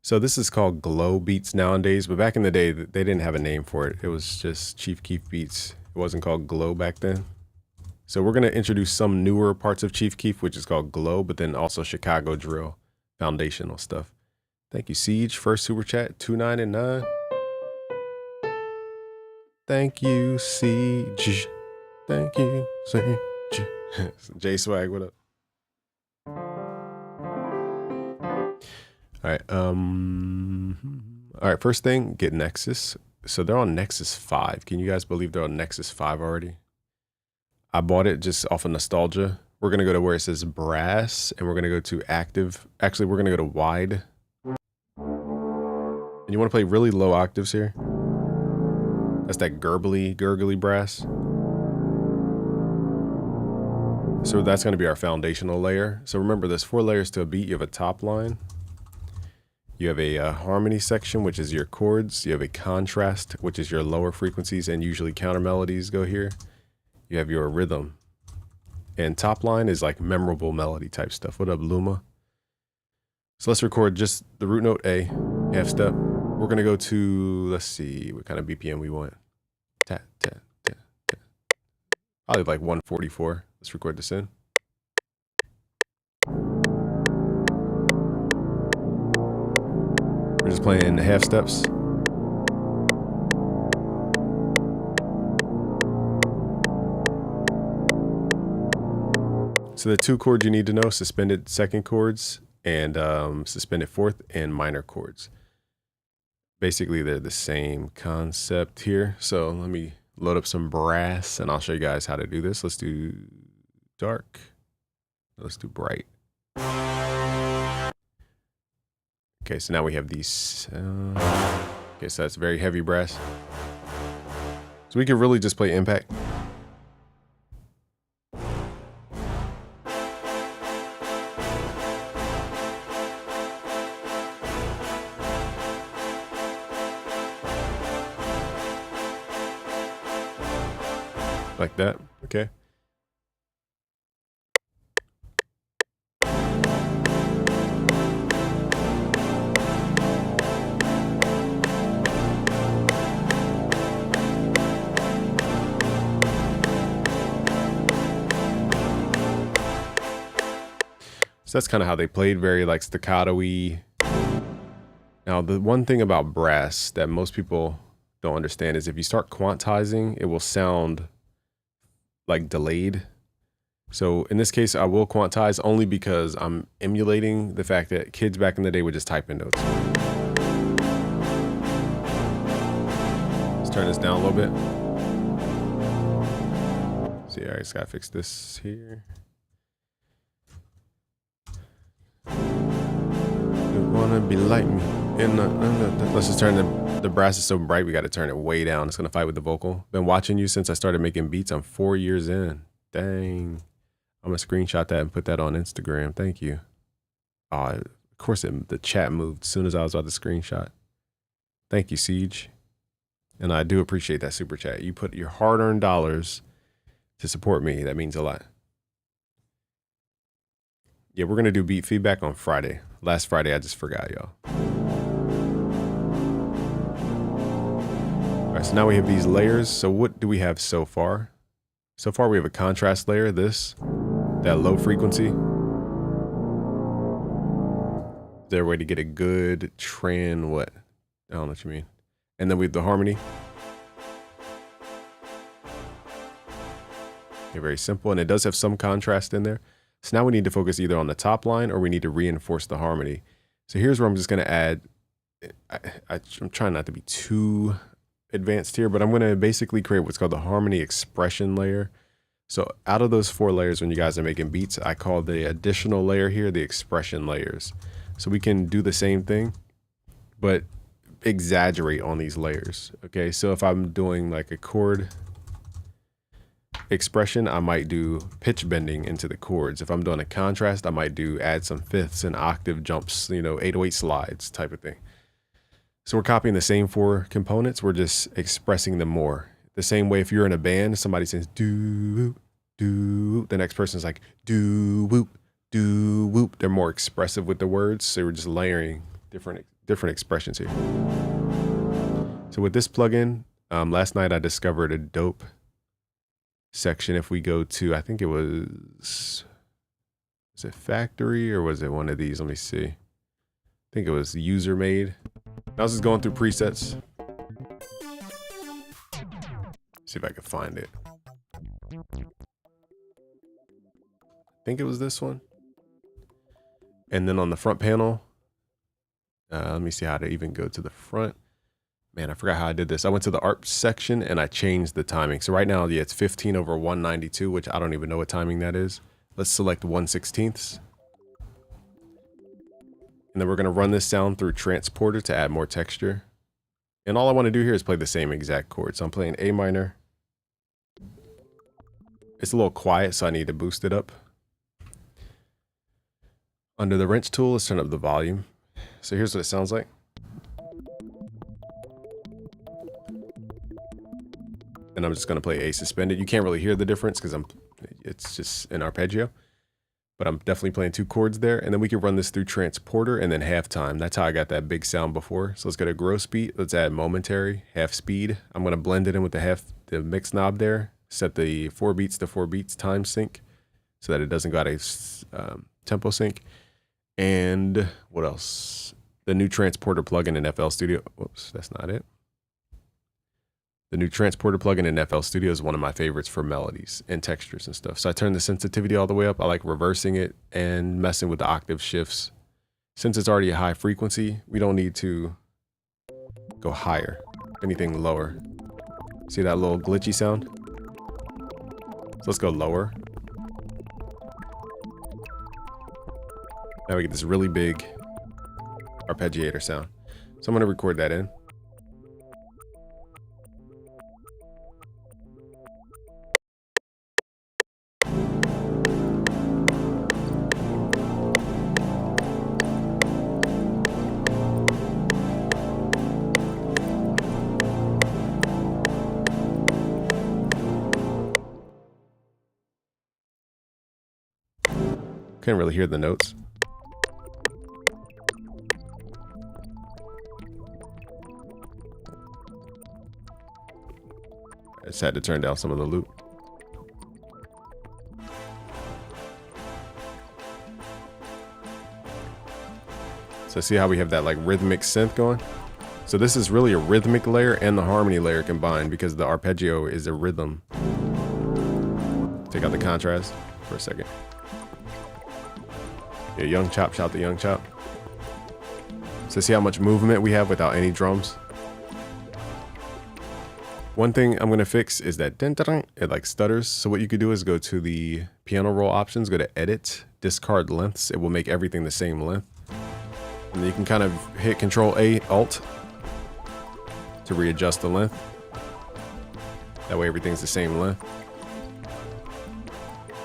Speaker 1: So this is called Glow Beats nowadays, but back in the day, they didn't have a name for it. It was just Chief Keef Beats. It wasn't called Glow back then. So we're gonna introduce some newer parts of Chief Keef, which is called Glow, but then also Chicago Drill, foundational stuff. Thank you, Siege. First super chat, 2.99. Thank you, Siege. Thank you, Siege. J Swag, what up? All right. All right. First thing, get Nexus. So they're on Nexus 5. Can you guys believe they're on Nexus 5 already? I bought it just off of nostalgia. We're going to go to where it says brass, and we're going to go to active. Actually, we're going to go to wide. And you want to play really low octaves here. That's that gurgly brass. So that's going to be our foundational layer. So remember, there's 4 layers to a beat. You have a top line. You have a harmony section, which is your chords. You have a contrast, which is your lower frequencies, and usually counter melodies go here. You have your rhythm. And top line is like memorable melody type stuff. What up, Luma? So let's record just the root note A, half step. We're gonna go to, let's see, what kind of BPM we want. Ta, ta, ta, ta. Probably like 144. Let's record this in. We're just playing the half steps. So the 2 chords you need to know, suspended second chords and suspended fourth and minor chords. Basically, they're the same concept here. So let me load up some brass and I'll show you guys how to do this. Let's do dark. Let's do bright. Okay, so now we have these. Okay, so that's very heavy brass. So we can really just play impact. Like that, okay. So that's kind of how they played, very like staccato-y. Now, the one thing about brass that most people don't understand is if you start quantizing, it will sound like delayed. So in this case, I will quantize only because I'm emulating the fact that kids back in the day would just type in notes. Let's turn this down a little bit. See, I just gotta fix this here. Wanna be like me. Let's just turn the brass is so bright, we got to turn it way down. It's gonna fight with the vocal. Been watching you since I started making beats. I'm 4 years in. Dang. I'm gonna screenshot that and put that on Instagram. Thank you. Of course the chat moved as soon as I was about to screenshot. Thank you, Siege. And I do appreciate that super chat. You put your hard-earned dollars to support me. That means a lot. Yeah, we're gonna do beat feedback on Friday. Last Friday, I just forgot, y'all. All right, so now we have these layers. So what do we have so far? So far, we have a contrast layer, that low frequency. Is there a way to get a good what? I don't know what you mean. And then we have the harmony. Okay, very simple, and it does have some contrast in there. So now we need to focus either on the top line or we need to reinforce the harmony. So here's where I'm just going to add, I'm trying not to be too advanced here, but I'm going to basically create what's called the harmony expression layer. So out of those 4 layers, when you guys are making beats, I call the additional layer here the expression layers. So we can do the same thing, but exaggerate on these layers. Okay, so if I'm doing like a chord expression, I might do pitch bending into the chords. If I'm doing a contrast, I might add some fifths and octave jumps, 808 slides type of thing. So we're copying the same 4 components. We're just expressing them more. The same way if you're in a band, somebody says do whoop, do whoop. The next person's like do whoop, do whoop. They're more expressive with the words. So we're just layering different expressions here. So with this plugin, last night I discovered a dope section. If we go to, I think it was it Factory or was it one of these? Let me see. I think it was user made. I was just going through presets. See if I can find it. I think it was this one. And then on the front panel, let me see how to even go to the front. Man, I forgot how I did this. I went to the ARP section and I changed the timing. So right now, yeah, it's 15 over 192, which I don't even know what timing that is. Let's select 1/16. And then we're going to run this sound through Transporter to add more texture. And all I want to do here is play the same exact chord. So I'm playing A minor. It's a little quiet, so I need to boost it up. Under the wrench tool, let's turn up the volume. So here's what it sounds like. And I'm just going to play A suspended. You can't really hear the difference because it's just an arpeggio. But I'm definitely playing 2 chords there. And then we can run this through Transporter and then halftime. That's how I got that big sound before. So let's go to gross beat. Let's add momentary, half speed. I'm going to blend it in with the mix knob there. Set the 4 beats to 4 beats time sync so that it doesn't go out of tempo sync. And what else? The new Transporter plugin in FL Studio. Whoops, that's not it. The new Transporter plugin in FL Studio is one of my favorites for melodies and textures and stuff. So I turn the sensitivity all the way up. I like reversing it and messing with the octave shifts. Since it's already a high frequency, we don't need to go higher, anything lower. See that little glitchy sound? So let's go lower. Now we get this really big arpeggiator sound. So I'm going to record that in. Can't really hear the notes. I just had to turn down some of the loop. So see how we have that like rhythmic synth going? So this is really a rhythmic layer and the harmony layer combined because the arpeggio is a rhythm. Take out the contrast for a second. Yeah, Young Chop, shout to Young Chop. So see how much movement we have without any drums? One thing I'm gonna fix is that it like stutters. So what you could do is go to the piano roll options, go to edit, discard lengths. It will make everything the same length. And then you can kind of hit Control A, Alt to readjust the length. That way everything's the same length.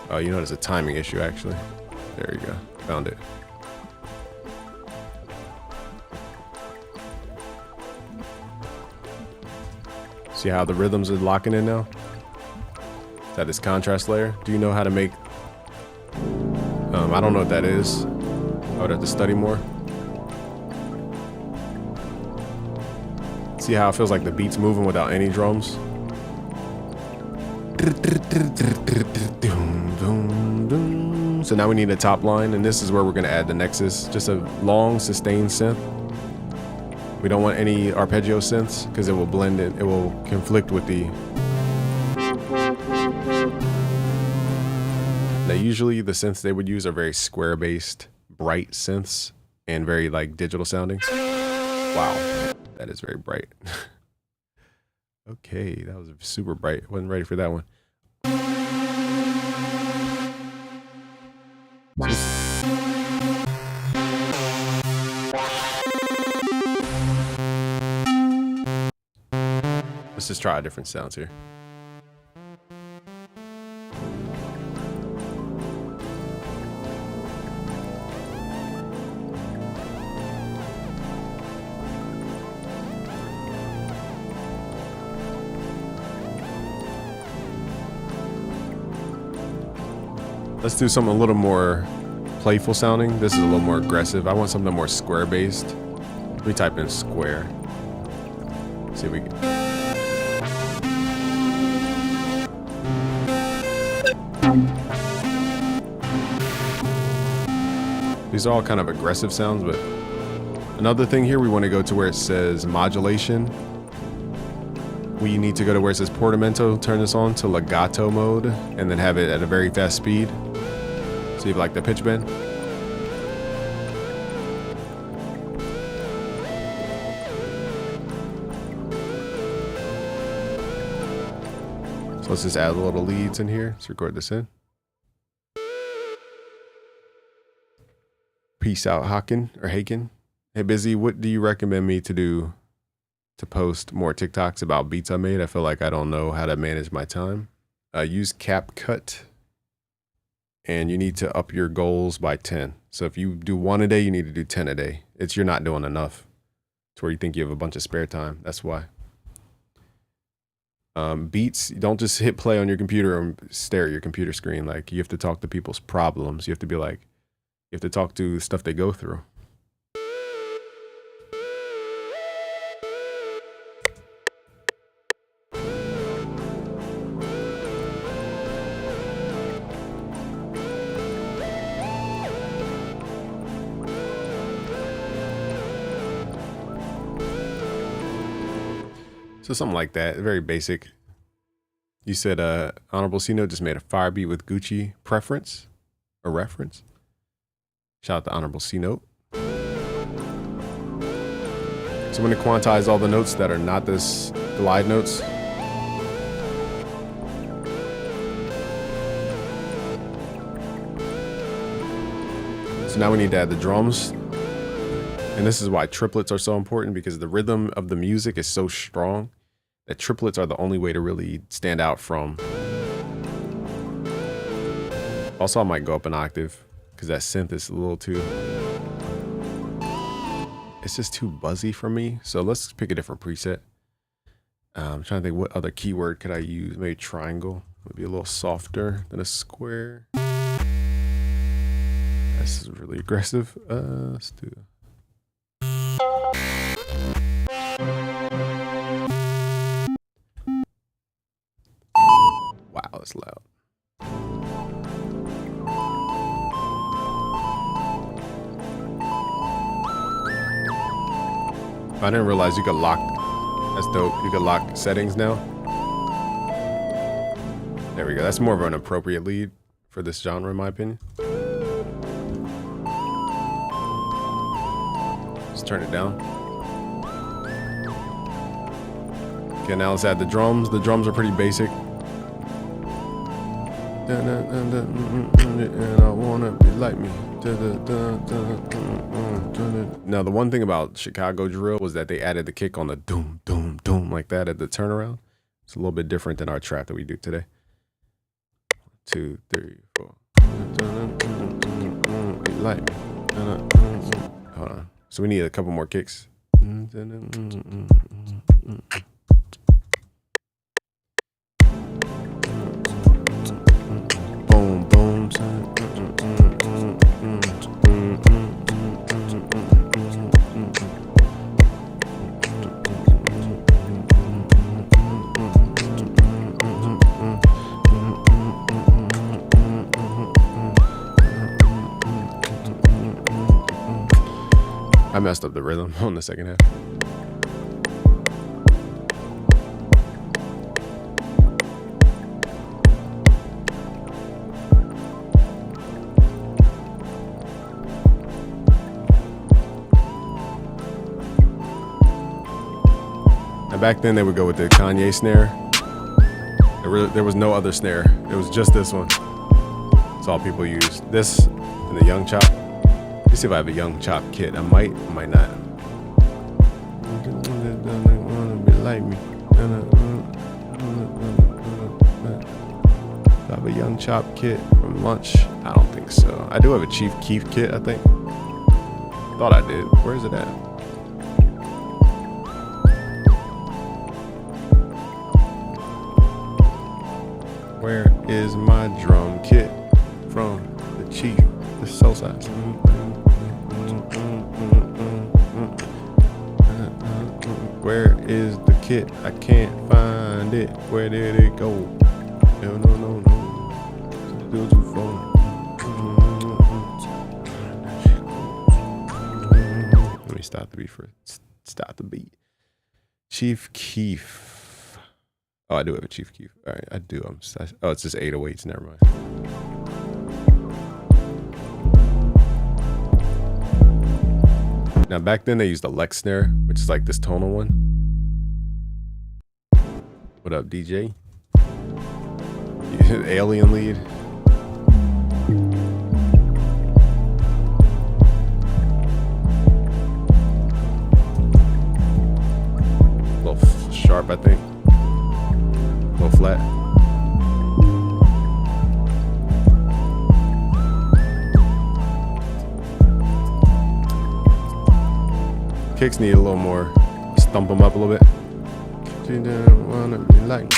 Speaker 1: Oh, you know there's a timing issue actually. There you go, found it. See how the rhythms are locking in now? Is that this contrast layer? Do you know how to make... I don't know what that is. I would have to study more. See how it feels like the beat's moving without any drums? So now we need a top line, and this is where we're going to add the Nexus. Just a long, sustained synth. We don't want any arpeggio synths because it will blend in, it will conflict with the... Now usually the synths they would use are very square-based, bright synths, and very like digital sounding. Wow, that is very bright. Okay, that was super bright. Wasn't ready for that one. Let's just try different sounds here. Let's do something a little more playful sounding. This is a little more aggressive. I want something more square based. Let me type in square. See if we can. These are all kind of aggressive sounds, but another thing here, we want to go to where it says modulation. we need to go to where it says Portamento, turn this on to legato mode, and then have it at a very fast speed. See if like the pitch bend. So let's just add a little leads in here. Let's record this in. Peace out, Haken. Hey, Busy, what do you recommend me to do to post more TikToks about beats I made? I feel like I don't know how to manage my time. Use CapCut, and you need to up your goals by 10. So if you do 1 a day, you need to do 10 a day. You're not doing enough to where you think you have a bunch of spare time. That's why. Beats, don't just hit play on your computer and stare at your computer screen. Like, you have to talk to people's problems. You have to be like, you have to talk to stuff they go through. So something like that, very basic. You said Honorable C-Note just made a fire beat with Gucci preference, a reference. Shout out to Honorable C-Note. So I'm gonna quantize all the notes that are not this glide notes. So now we need to add the drums. And this is why triplets are so important, because the rhythm of the music is so strong that triplets are the only way to really stand out from. Also, I might go up an octave because that synth is a little too, it's just too buzzy for me. So let's pick a different preset. I'm trying to think, what other keyword could I use? Maybe triangle would be a little softer than a square. This is really aggressive. Let's do it. Wow, that's loud. I didn't realize you could lock. That's dope. You could lock settings now. There we go. That's more of an appropriate lead for this genre, in my opinion. Let's turn it down. Okay, now let's add the drums. The drums are pretty basic. And I wanna be like me. Now, the one thing about Chicago drill was that they added the kick on the doom, doom, doom like that at the turnaround. It's a little bit different than our trap that we do today. 2, 3, 4. Like me. Hold on. So we need a couple more kicks. Boom, boom. I messed up the rhythm on the second half. And back then they would go with the Kanye snare. There was no other snare. It was just this one. That's all people used. This and the Young Chop. Let's see if I have a Young Chop kit. I might not. Like me. Do I have a Young Chop kit from lunch? I don't think so. I do have a Chief Keef kit, I think. Thought I did. Where is it at? Where is my drum kit from the Chief? The soul size. Where is the kit? I can't find it. Where did it go? No. Still too far. Let me stop the beat first. Stop the beat. Chief Keef. Oh, I do have a Chief Keef. All right, I do. Oh, it's just 808s. Never mind. Now, back then they used a Lex snare, which is like this tonal one. What up, DJ? Alien lead. A little sharp, I think. A little flat. Kicks need a little more. Stump them up a little bit. She didn't wanna be like.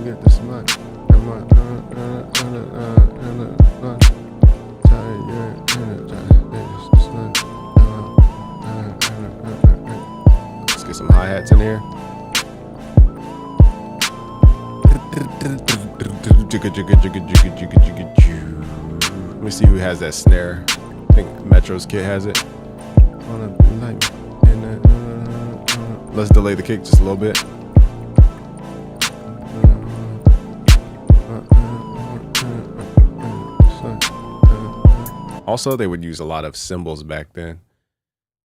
Speaker 1: Get this money. Let's get some hi-hats in here. Let me see who has that snare. I think Metro's kid has it. Let's delay the kick just a little bit. Also, they would use a lot of cymbals back then.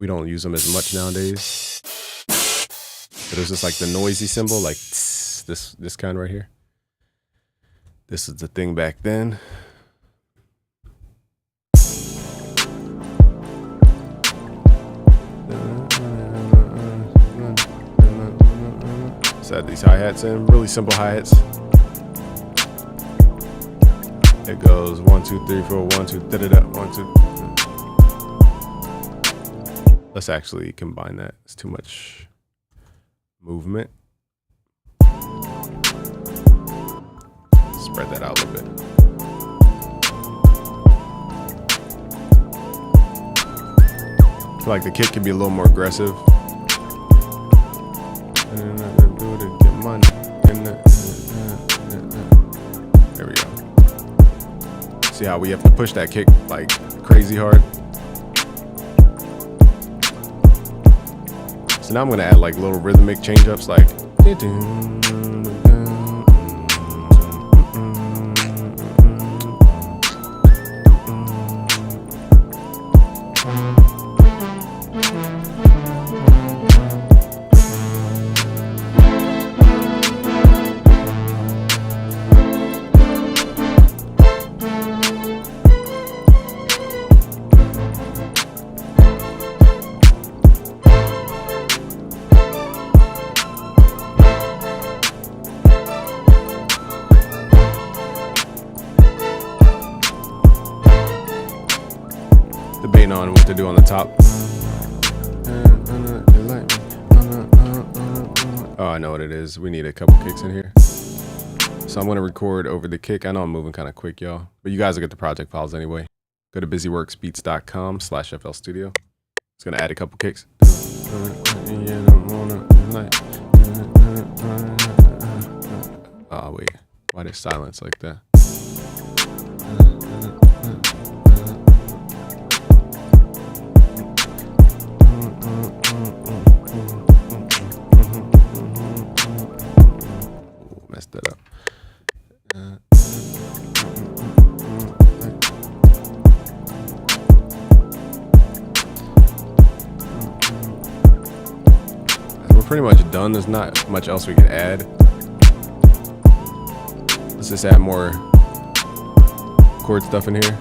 Speaker 1: We don't use them as much nowadays. But it was just like the noisy cymbal, like this kind right here. This is the thing back then. Let's add these hi-hats in. Really simple hi-hats. It goes 1, 2, 3, 4, 1, 2, da da da, 1, 2. Let's actually combine that. It's too much movement. Spread that out a little bit. I feel like the kick can be a little more aggressive. There we go. See how we have to push that kick like crazy hard. So now I'm gonna add like little rhythmic change-ups like. Debating on what to do on the top. Oh, I know what it is. We need a couple kicks in here. So I'm going to record over the kick. I know I'm moving kind of quick, y'all. But you guys will get the project files anyway. Go to busyworksbeats.com/FL Studio. It's going to add a couple kicks. Oh, wait. Why did silence like that? Messed that up. We're pretty much done. There's not much else we can add. Let's just add more chord stuff in here.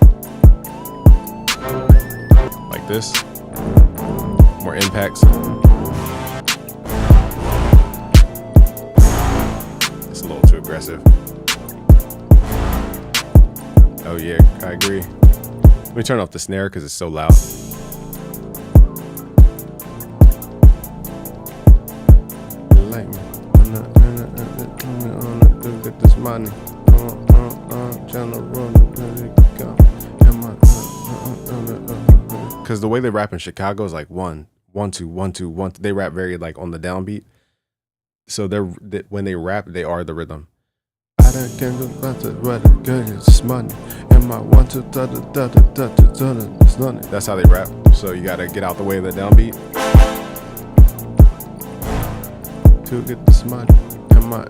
Speaker 1: Like this. More impacts. It's a little too aggressive. Oh yeah, I agree. Let me turn off the snare because it's so loud. Get this money. Because the way they rap in Chicago is like 1, 1, 2, 1, 2, 1. They rap very like on the downbeat. So when they rap, they are the rhythm. That's how they rap. So you gotta get out the way of the downbeat. to get this money. Come on.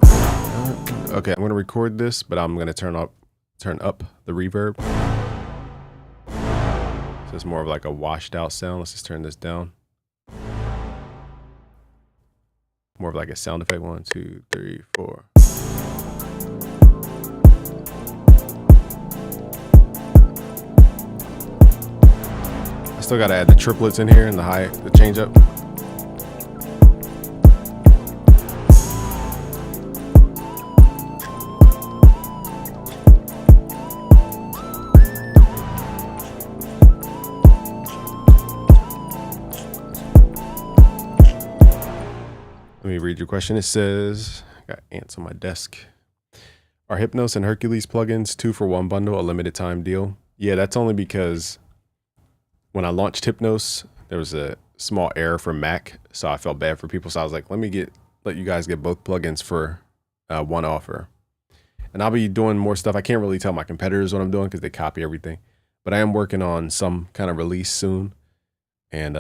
Speaker 1: Okay, I'm gonna record this, but I'm gonna turn up the reverb. So it's more of like a washed out sound. Let's just turn this down. More of like a sound effect. 1, 2, 3, 4. I still gotta add the triplets in here and the change up. Let me read your question. It says, I got ants on my desk. Are Hypnos and Hercules plugins 2 for 1 bundle a limited time deal? Yeah, that's only because when I launched Hypnos, there was a small error for Mac, so I felt bad for people. So I was like, let you guys get both plugins for one offer. And I'll be doing more stuff. I can't really tell my competitors what I'm doing because they copy everything, but I am working on some kind of release soon. And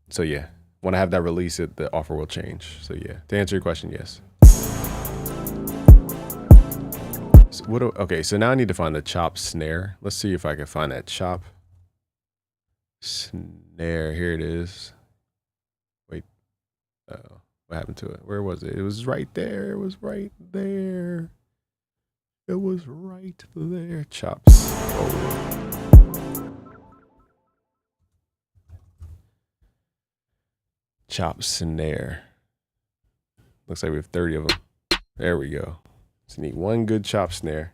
Speaker 1: so yeah. When I have that release, the offer will change. So yeah, to answer your question, yes. So okay, so now I need to find the chop snare. Let's see if I can find that chop snare. Here it is. Wait, what happened to it? Where was it? It was right there. It was right there. It was right there. Chops. Oh. Chop snare. Looks like we have 30 of them. There we go. So need one good chop snare.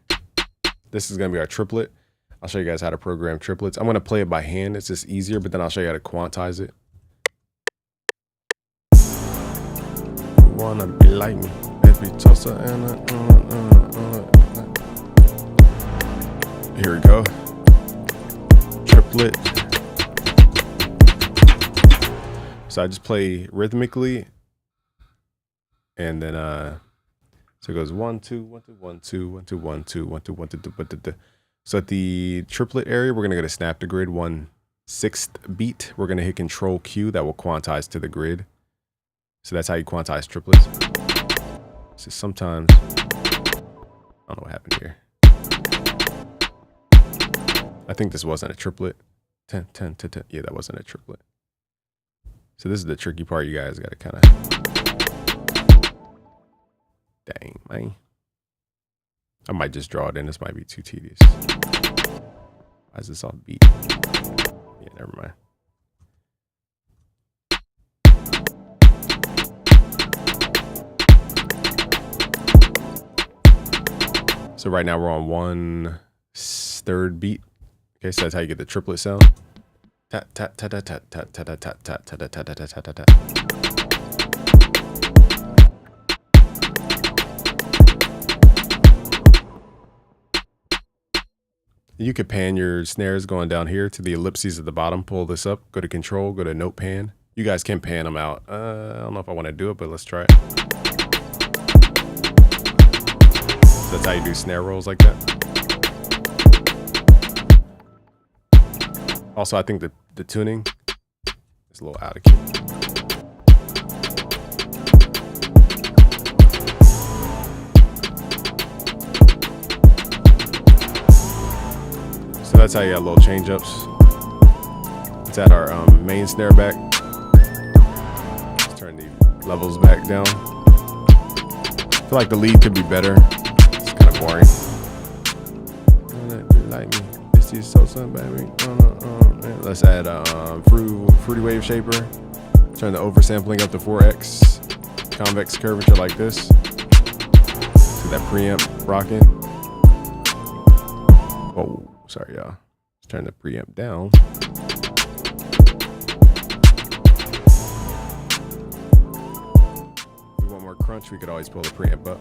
Speaker 1: This is gonna be our triplet. I'll show you guys how to program triplets. I'm gonna play it by hand. It's just easier, but then I'll show you how to quantize it. You wanna be like me, baby Tulsa and here we go. Triplet. So I just play rhythmically, and then so it goes 1 2 1 2 1 2 1 2 1 2 1 2 1 2 1 2. So at the triplet area, we're gonna go to snap to grid 1/6 beat. We're gonna hit Control Q, that will quantize to the grid. So that's how you quantize triplets. So sometimes I don't know what happened here. I think this wasn't a triplet. 10 10 10 10. Yeah, that wasn't a triplet. So this is the tricky part. You guys got to kind of, dang, man. I might just draw it in. This might be too tedious. Why is this off beat? Yeah, never mind. So right now we're on 1/3 beat. Okay, so that's how you get the triplet sound. Tat tat tat tat tat tat tat tat tat tat tat tat tat tat tat. You could pan your snares going down here to the ellipses at the bottom. Pull this up. Go to Control. Go to Note Pan. You guys can pan them out. I don't know if I want to do it, but let's try it. So that's how you do snare rolls like that. Also, I think the tuning is a little out of key. So that's how you got little change ups. Let's add our main snare back. Let's turn the levels back down. I feel like the lead could be better. It's kind of boring. Like me. Let's add Fruity Wave Shaper. Turn the oversampling up to 4x. Convex curvature like this. See that preamp rocking. Oh, sorry y'all. Let's turn the preamp down. If we want more crunch, we could always pull the preamp up.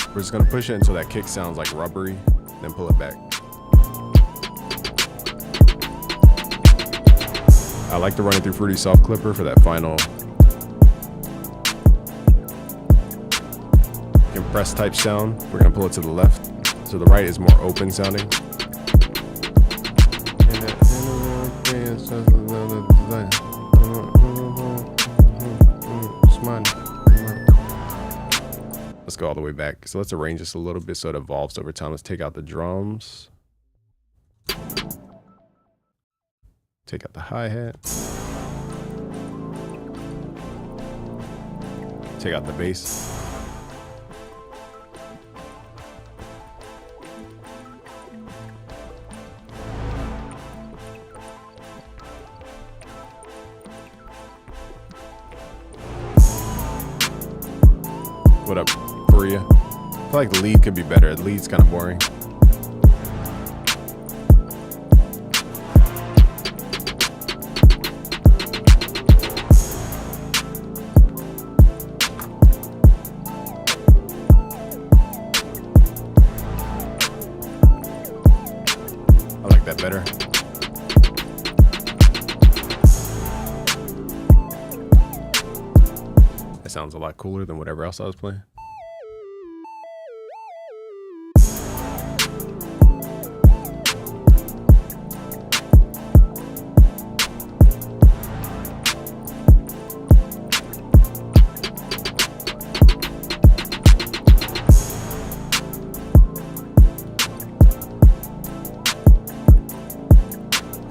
Speaker 1: We're just gonna push it until that kick sounds like rubbery, then pull it back. I like to run it through Fruity Soft Clipper for that final compressed type sound. We're gonna pull it to the left, so the right is more open sounding. all the way back. So let's arrange this a little bit so it evolves over time. Let's take out the drums. Take out the hi-hat. Take out the bass. What up, Korea? I feel like the lead could be better. The lead's kind of boring. I like that better. That sounds a lot cooler than whatever else I was playing.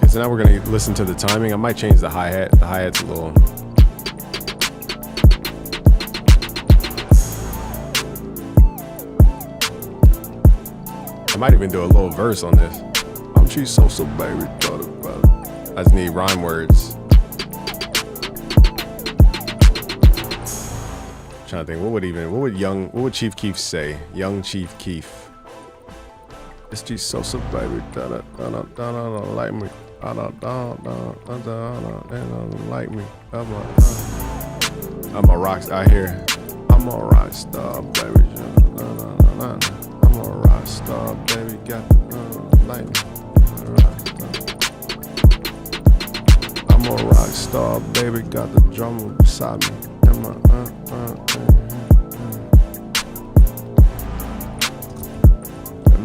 Speaker 1: So now we're gonna listen to the timing. I might change the hi-hat. The hi-hat's a little... I might even do a little verse on this. I'm cheese Sosa, baby. I just need rhyme words. I'm trying to think, what would Chief Keef say? Young Chief Keef. It's cheese Sosa, baby. Like me. They don't like me. I'm a rock star. I hear. I'm a rock star, baby. I'm a rock star, baby. Got like me. I'm a rock star, baby. Got the drummer beside me.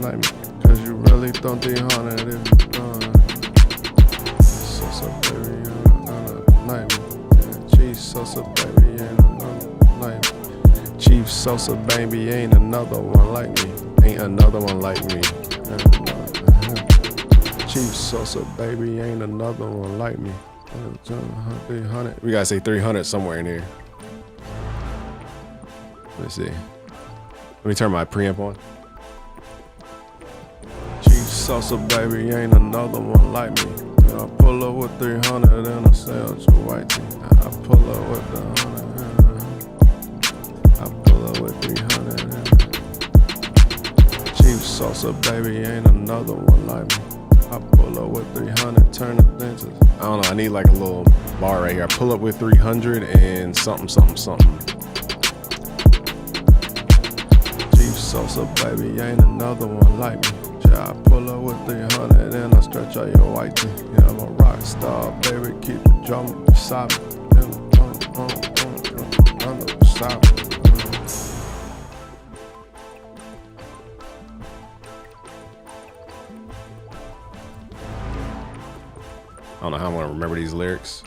Speaker 1: Like me, 'cause you really don't think on it if you done. Sosa, baby, like me. Chief Sosa, baby, ain't another like me. Chief Sosa, baby, ain't another one like me. Ain't another one like me. Chief Sosa, baby, ain't another one like me. 300. We gotta say 300 somewhere in here. Let's see. Let me turn my preamp on. Chief Sosa, baby, ain't another one like me. I pull up with 300 and I sell to white tee. I pull up with the 100. I pull up with 300. Chief Sosa, baby, ain't another one like me. I pull up with 300, turn the dentist. I don't know, I need like a little bar right here. I pull up with 300 and something, something, something. Chief Sosa, baby, ain't another one like me. I pull up with 300 and I stretch out your white tee. Yeah, I'm a rock star, baby. Keep the drummer beside me. Beside me. I don't know how I'm gonna remember these lyrics.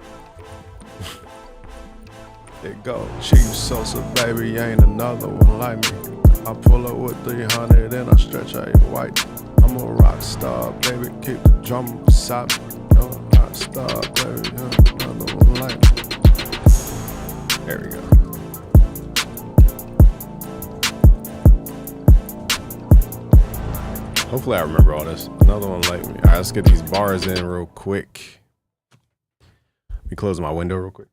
Speaker 1: There it go. Chief Sosa, baby, ain't another one like me. I pull up with 300 and I stretch out your white tee. I'm a rock star, baby, keep the drummer beside me. I'm a rock star, baby, another one like me. There we go. Hopefully I remember all this. Another one like me. All right, let's get these bars in real quick. Let me close my window real quick.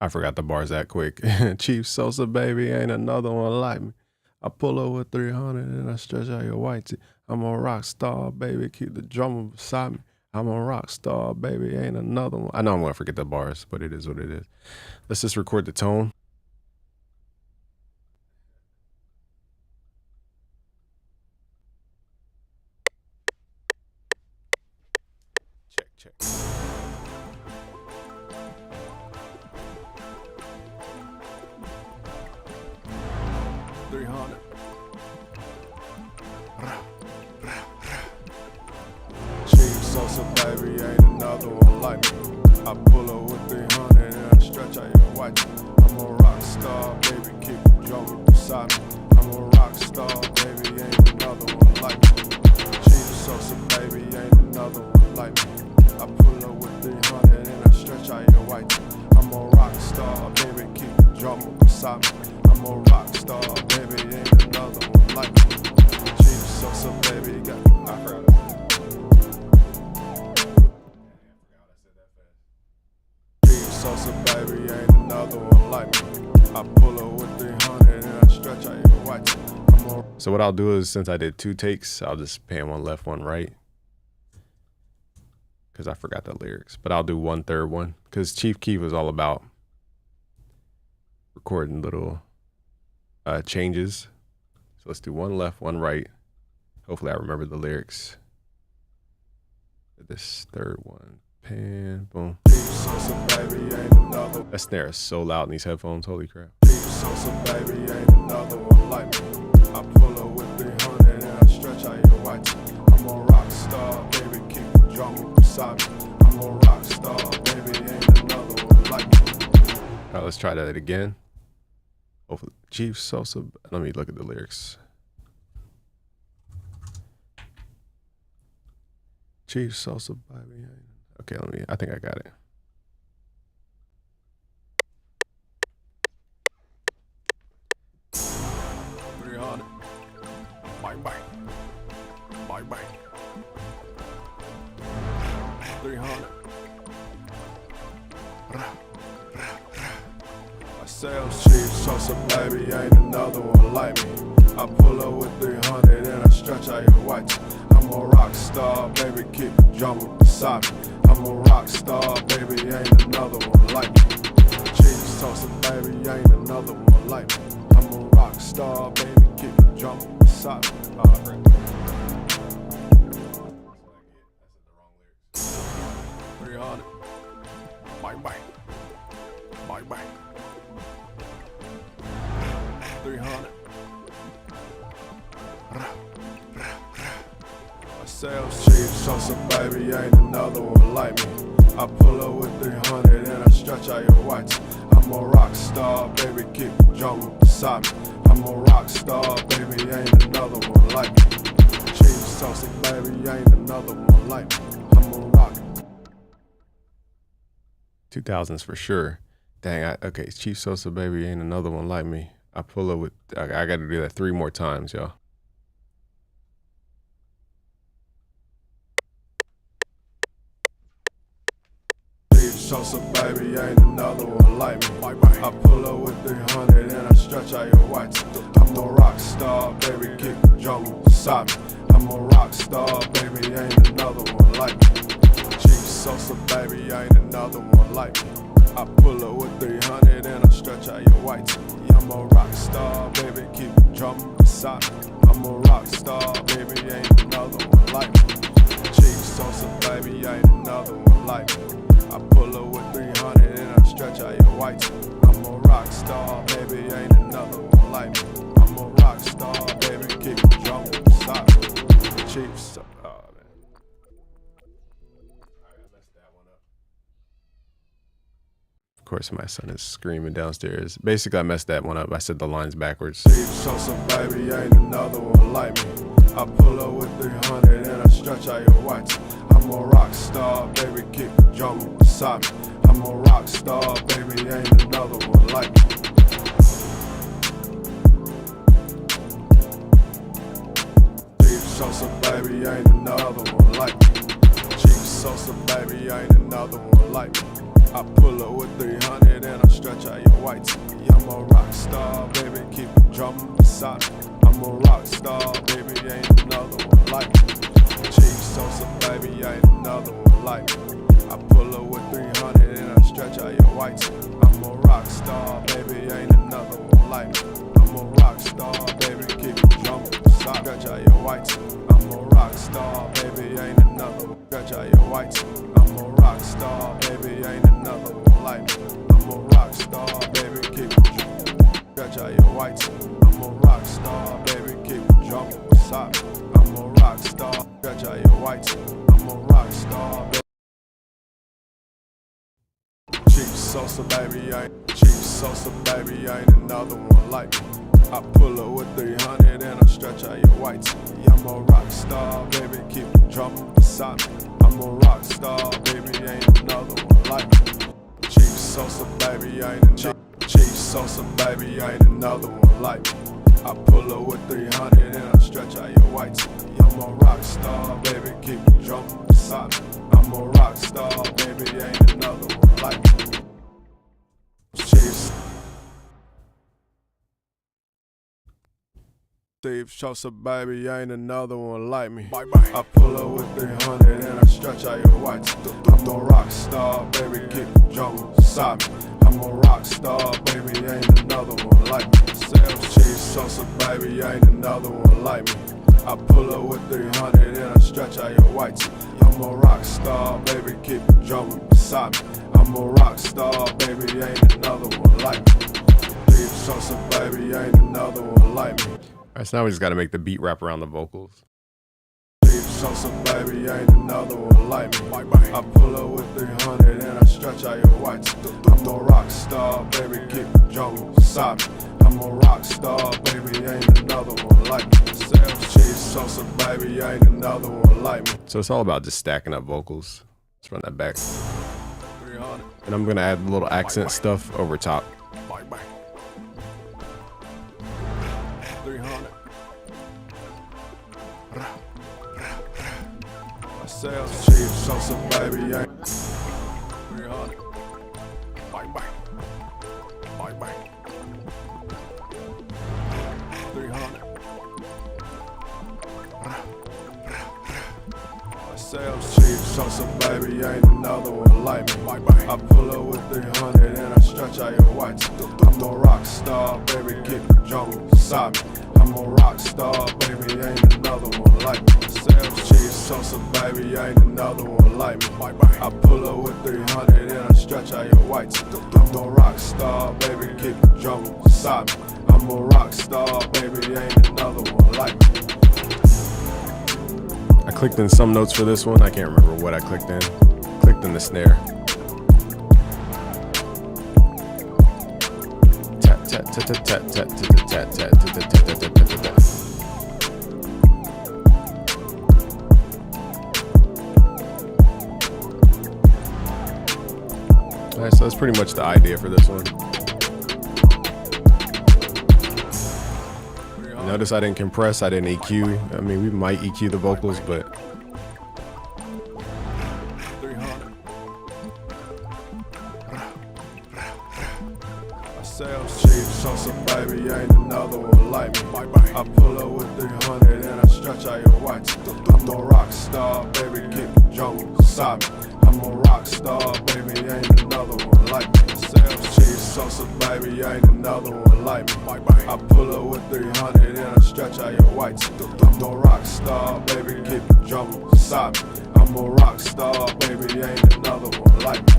Speaker 1: I forgot the bars that quick. Chief Sosa, baby, ain't another one like me. I pull up with 300 and I stretch out your white tee. I'm a rock star, baby, keep the drummer beside me. I'm a rock star, baby, ain't another one. I know I'm gonna forget the bars, but it is what it is. Let's just record the tone. Check, check.
Speaker 2: beside me. I'm a rock star, baby, ain't another one like me. Chief Sosa, baby, got I forgot. Chief Sosa, baby, ain't another one like me. I pull her with 300 and I stretch out your white.
Speaker 1: So what I'll do is, since I did 2 takes, I'll just pan one left, one right, because I forgot the lyrics. But I'll do 1/3 one, because Chief Keef was all about recording little changes. So let's do 1 left, 1 right. Hopefully I remember the lyrics. This 3rd one, pan, boom. That snare is so loud in these headphones, holy crap.
Speaker 2: Sosa, baby, ain't another one like me. I pull her with 300 and I stretch out your white. I'm a rock star, baby, keep the drama beside me. I'm a rock star, baby, ain't another one like me.
Speaker 1: All right, let's try that again. Hopefully, Chief Sosa, let me look at the lyrics. Chief Sosa, baby. Okay, I think I got it.
Speaker 2: Bang, bang. 300. I sales Chief Sosa, baby, ain't another one like me. I pull her with 300 and I stretch out your white. I'm a rock star, baby, keep the drama beside me. I'm a rock star, baby, ain't another one like me. Chief Sosa, baby, ain't another one like me. I'm a rock star, baby, keep the drama beside me. 300. Bang, bang. Bang, bang. 300. I sales Chief Sosa, baby, ain't another one like me. I pull her with 300 and I stretch out your whites. I'm a rock star, baby, keep the drama beside me. I'm a rock star, baby, ain't another one like me. Chief Sosa, baby, ain't another one like me. I'm a rock.
Speaker 1: 2000s for sure. Dang, okay, Chief Sosa, baby, ain't another one like me. I pull her with, I got to do that 3 more times, y'all.
Speaker 2: Chief Sosa, baby, ain't another one like me. I pull her with 300 and I stretch out your whites. I'm a rock star, baby, keep the drama beside me. I'm a rock star, baby, ain't another one like me. Chief Sosa, baby, ain't another one like me. I pull her with 300 and I stretch out your whites. Yeah, I'm a rock star, baby, keep the drama beside me. I'm a rock star, baby, ain't another one like me. Chief Sosa, baby, ain't another one like me. I pull her with 300 and I stretch out your whites. I'm a rock star, baby, ain't another one like me. I'm a rock star, baby, keep the drama beside me. Chief Sosa, oh man.
Speaker 1: Of course, my son is screaming downstairs. Basically, I messed that one up. I said the lines backwards.
Speaker 2: Chief Sosa, baby, ain't another one like me. I pull her with 300 and I stretch out your whites. I'm a rock star, baby, keep the drama beside me. I'm a rock star, baby, ain't another one like me. Chief Sosa, baby, ain't another one like me. Chief Sosa, baby, ain't another one like me. I pull her with 300 and I stretch out your whites. Yeah, I'm a rock star, baby, keep the drama beside me. I'm a rock star, baby, ain't another one like me. Chief Sosa, baby, ain't another one like me. I pull her with 300 and I stretch out your whites. I'm a rock star, baby, ain't another one like me. I'm a rock star, baby, keep the drama beside me. Stretch out your whites. I'm a rock star, baby, ain't another one. Stretch out your whites. I'm a rock star, baby, ain't another one like me. I'm a rock star, baby, keep the drama. Stretch out your whites. I'm a rock star, baby, keep the drama beside me. I'm a rock star, stretch out your whites. I'm a rock star, baby. Chief Sosa, baby, ain't another one like me. I pull her with 300 and I stretch out your whites. Yeah, I'm a rock star, baby, keep the drama beside me. I'm a rock star, baby, ain't another one like me. Chief Sosa, baby, ain't another. Chief Sosa, baby, ain't another one like me. I pull up with 300 and I stretch out your white tee. I'm a rock star, baby, keep me drunk beside me. I'm a rock star, baby, ain't another one like me. Steve Sosa, baby, ain't another one like me. I pull up with 300 and I stretch out your white tee. I'm a rock star, baby, keep me drunk beside me. I'm a rock star, baby, ain't another one like me. Sales cheese, Sosa, baby, ain't another one like me. I pull up with 300 and I stretch out your white tee. I'm a rock star, baby, keep me drumming beside me. I'm a rock star, baby, ain't another one like me. Steve Sosa, baby, ain't another one like me.
Speaker 1: Alright, so now we just gotta make the beat wrap around the vocals.
Speaker 2: Steve Sosa, baby, ain't another one like me. I pull up with 300 and I stretch out your white tee. I'm a rock star, baby, keep me drumming beside me. I'm a rock star, baby, ain't another one like me. Sales cheese, Sosa, baby, ain't another one like me.
Speaker 1: So it's all about just stacking up vocals. Let's run that back.
Speaker 2: 300.
Speaker 1: And I'm gonna add a little accent stuff over top.
Speaker 2: 300. I sales cheap, Sosa, baby, ain't 300. Bang, bang. Bang, bang. 300. I sales cheap, Sosa, baby, ain't another one like me. I pull up with 300 and I stretch out your white tee. I'm a rock star, baby, keep me drumming beside me. I'm a rock star, baby, ain't another one like me. Sales cheese, Sosa, baby, ain't another one like me. I pull up with 300 and I stretch out your white tee. I'm a rock star, baby, keep me drumming beside me. I'm a rock star, baby, ain't another one like me.
Speaker 1: I clicked in some notes for this one. I can't remember what I clicked in. Clicked in the snare. Tap tap tap tap tap tap tap tap tap tap tap tap tap tap. Alright, so that's pretty much the idea for this one. Notice I didn't compress, I didn't EQ. I mean, we might EQ the vocals, but
Speaker 2: 300. I sales cheap, Sosa, baby, ain't another one like me. I pull up with 300 and I stretch out your white tee. I'm a rock star, baby, keep me drumming beside me. I'm a rock star, baby, ain't another one like me. Sales cheap, Sosa, baby, ain't another one like me. I pull up with 300 and I stretch out your white tee. I'm a rock star, baby, keep me drumming beside me. I'm a rock star, baby, ain't another one like me.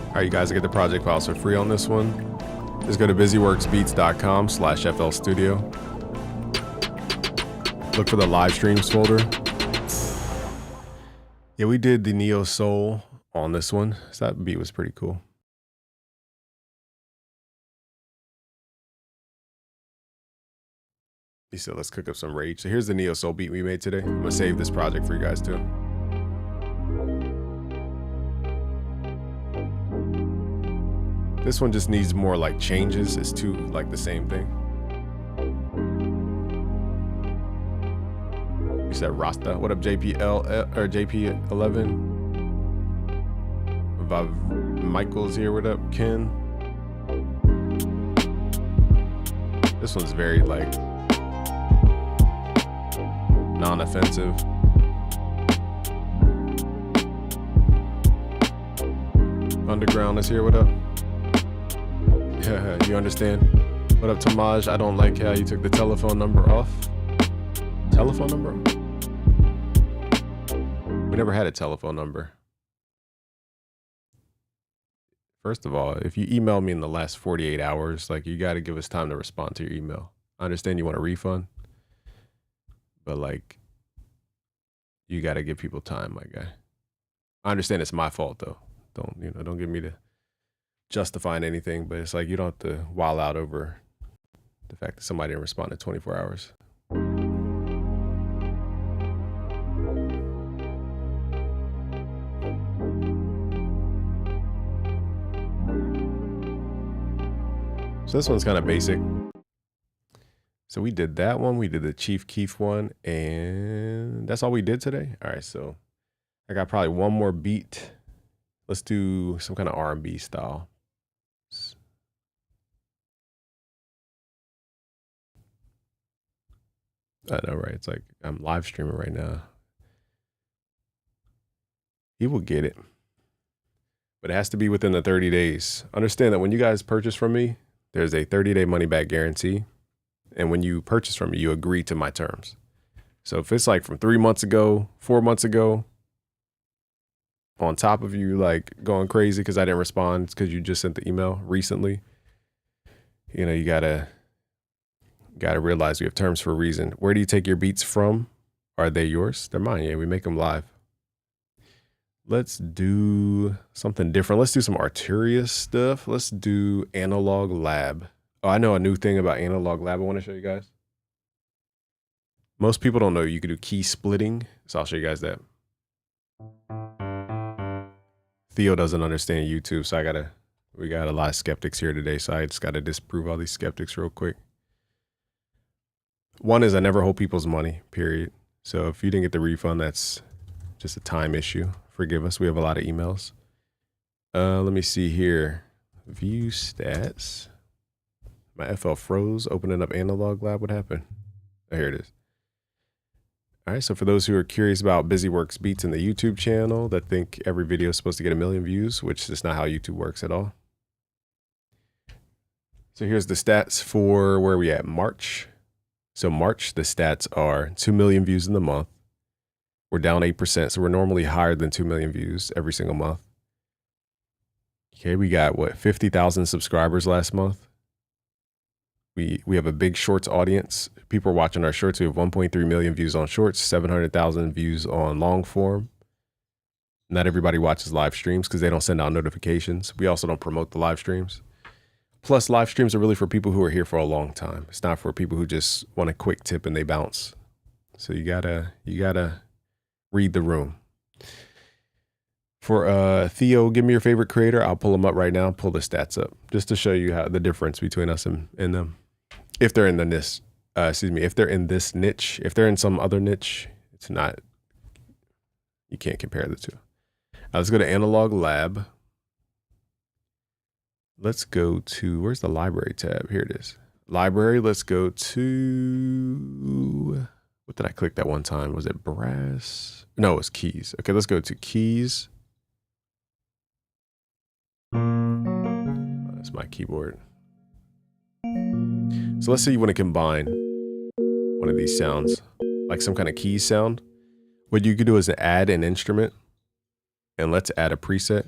Speaker 1: Alright, you guys, get the project files for free on this one. Just go to busyworksbeats.com/FL Studio. Look for the live streams folder. Yeah, we did the Neo Soul on this one. So that beat was pretty cool. So let's cook up some rage. So here's the Neo Soul beat we made today. I'm gonna save this project for you guys too. This one just needs more like changes. It's too like the same thing. You said Rasta. What up, JPL or JP11? Michael's here. What up, Ken? This one's very like non-offensive. Underground is here. What up? You understand? What up, Tomaj? I don't like how you took the telephone number off. Telephone number? We never had a telephone number. First of all, if you email me in the last 48 hours, like, you got to give us time to respond to your email. I understand you want a refund, but like, you got to give people time, my guy. I understand it's my fault though. Don't get me to justifying anything, but it's like, you don't have to wild out over the fact that somebody didn't respond in 24 hours. So this one's kind of basic. So we did that one. We did the Chief Keef one, and that's all we did today. All right, so I got probably one more beat. Let's do some kind of R&B style. I know, right? It's like I'm live streaming right now. He will get it, but it has to be within the 30 days. Understand that when you guys purchase from me, there's a 30-day money-back guarantee. And when you purchase from me, you agree to my terms. So if it's like from 3 months ago, 4 months ago, on top of you like going crazy because I didn't respond because you just sent the email recently, you know, you gotta realize we have terms for a reason. Where do you take your beats from? Are they yours? They're mine. Yeah, we make them live. Let's do something different. Let's do some Arturia stuff. Let's do Analog Lab. Oh, I know a new thing about Analog Lab I want to show you guys. Most people don't know you can do key splitting, so I'll show you guys that. Theo doesn't understand YouTube, so we got a lot of skeptics here today, so I just got to disprove all these skeptics real quick. One is I never hold people's money, period. So if you didn't get the refund, that's just a time issue. Forgive us. We have a lot of emails. Let me see here. View stats. My FL froze. Opening up Analog Lab. What happened? Oh, here it is. All right. So for those who are curious about BusyWorks Beats in the YouTube channel that think every video is supposed to get 1 million views, which is not how YouTube works at all. So here's the stats for where we at March. So March, the stats are 2 million views in the month. We're down 8%. So we're normally higher than 2 million views every single month. Okay, we got what, 50,000 subscribers last month. We have a big shorts audience. People are watching our shorts. We have 1.3 million views on shorts, 700,000 views on long form. Not everybody watches live streams because they don't send out notifications. We also don't promote the live streams. Plus, live streams are really for people who are here for a long time. It's not for people who just want a quick tip and they bounce. So you gotta read the room. For Theo, give me your favorite creator. I'll pull them up right now. Pull the stats up just to show you how the difference between us and them. If they're in this, if they're in this niche, if they're in some other niche, it's not. You can't compare the two. Let's go to Analog Lab. Let's go to, where's the library tab? Here it is. Library. Let's go to, what did I click that one time? Was it brass? No, it was keys. Okay, let's go to keys. That's my keyboard. So let's say you want to combine one of these sounds, like some kind of keys sound. What you could do is add an instrument, and let's add a preset.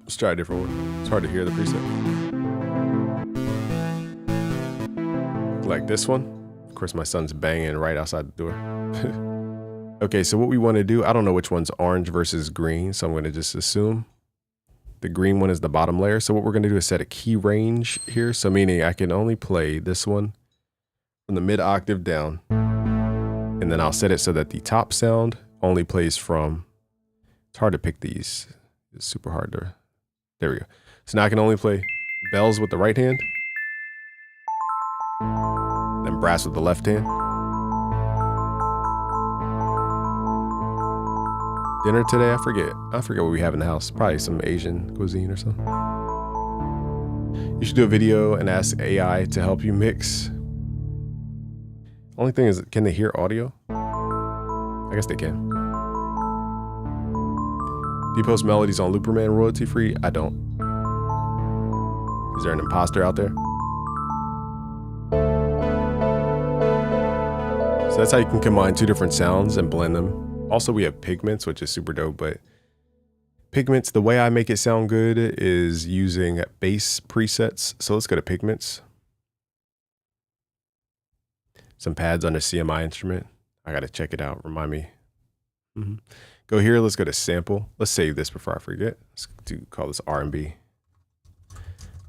Speaker 1: Let's try a different one. It's hard to hear the preset. Like this one. Of course, my son's banging right outside the door. Okay, so what we want to do, I don't know which one's orange versus green, so I'm going to just assume the green one is the bottom layer. So what we're going to do is set a key range here. So meaning I can only play this one from the mid octave down. And then I'll set it so that the top sound only plays from, it's hard to pick these. It's super hard to, there we go. So now I can only play bells with the right hand, then brass with the left hand. Dinner today, I forget what we have in the house. Probably some Asian cuisine or something. You should do a video and ask AI to help you mix. Only thing is, can they hear audio? I guess they can. Do you post melodies on Looperman royalty free? I don't. Is there an imposter out there? So that's how you can combine two different sounds and blend them. Also, we have Pigments, which is super dope, but Pigments, the way I make it sound good is using bass presets. So let's go to Pigments. Some pads on a CMI instrument. I gotta check it out, remind me. Go here, let's go to sample. Let's save this before I forget. Let's call this R&B.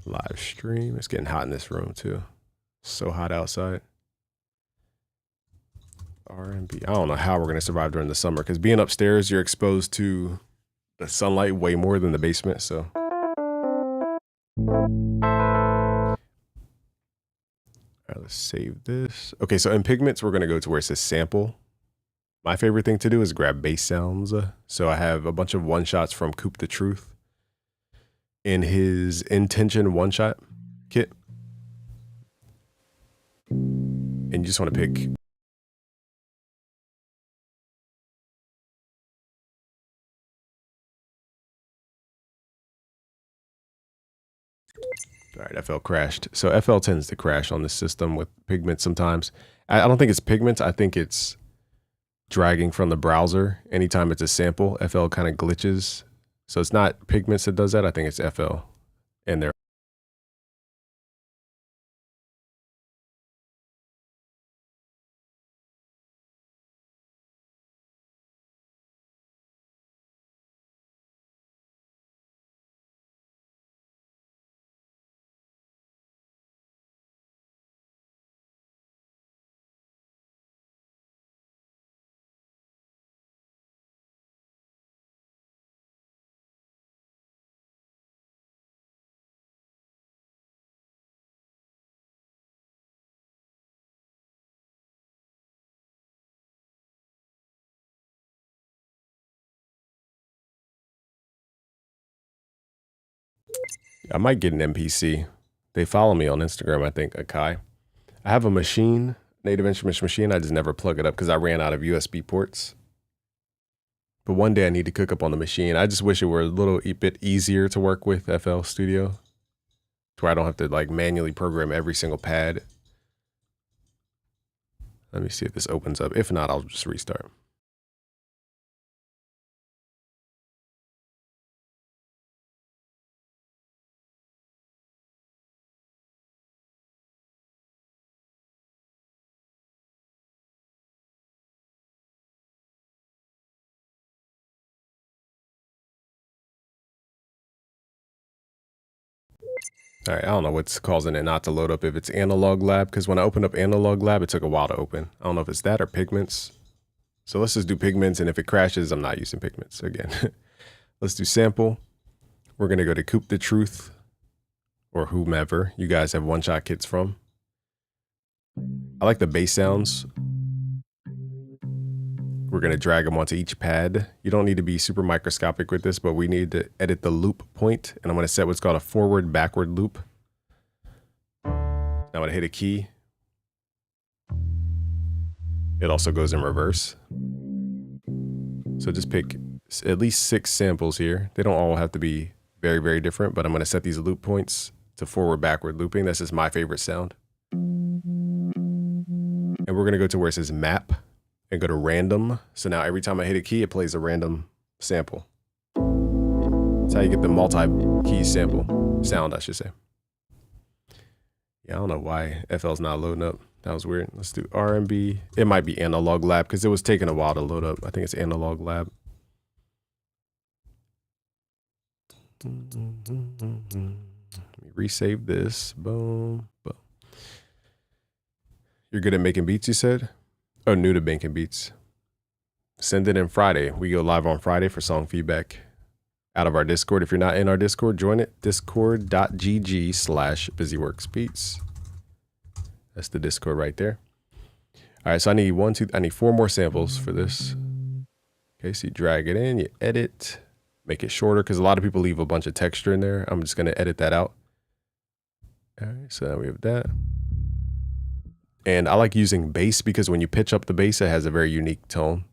Speaker 1: Live stream. It's getting hot in this room too. So hot outside. R&B. I don't know how we're gonna survive during the summer because being upstairs, you're exposed to the sunlight way more than the basement. So all right, let's save this. Okay, so in Pigments, we're gonna go to where it says sample. My favorite thing to do is grab bass sounds. So I have a bunch of one shots from Coop the Truth in his Intention one shot kit. And you just want to pick. All right, FL crashed. So FL tends to crash on this system with Pigments sometimes. I don't think it's Pigments. I think it's dragging from the browser. Anytime it's a sample, FL kind of glitches. So it's not Pigments that does that. I think it's FL in there. I might get an NPC. They follow me on Instagram, I think, Akai. I have a machine, Native Instruments machine. I just never plug it up because I ran out of USB ports. But one day I need to cook up on the machine. I just wish it were a little bit easier to work with FL Studio, to where I don't have to like manually program every single pad. Let me see if this opens up. If not, I'll just restart. All right, I don't know what's causing it not to load up, if it's Analog Lab, because when I opened up Analog Lab, it took a while to open. I don't know if it's that or Pigments. So let's just do Pigments, and if it crashes, I'm not using Pigments again. Let's do sample. We're gonna go to Coop the Truth, or whomever you guys have one-shot kits from. I like the bass sounds. We're gonna drag them onto each pad. You don't need to be super microscopic with this, but we need to edit the loop point, and I'm gonna set what's called a forward-backward loop. Now I'm gonna hit a key. It also goes in reverse. So just pick at least 6 samples here. They don't all have to be very, very different, but I'm gonna set these loop points to forward-backward looping. This is my favorite sound. And we're gonna go to where it says map and go to random. So now every time I hit a key, it plays a random sample. That's how you get the multi-key sample sound, I should say. Yeah, I don't know why FL's not loading up. That was weird. Let's do R&B. It might be Analog Lab because it was taking a while to load up. I think it's Analog Lab. Let me resave this. Boom, boom. You're good at making beats, you said? Oh, new to making beats. Send it in Friday. We go live on Friday for song feedback out of our Discord. If you're not in our Discord, join it. Discord.gg/BusyWorksBeats. That's the Discord right there. All right, so I need 4 more samples for this. Okay, so you drag it in, you edit, make it shorter because a lot of people leave a bunch of texture in there. I'm just gonna edit that out. All right, so now we have that. And I like using bass because when you pitch up the bass, it has a very unique tone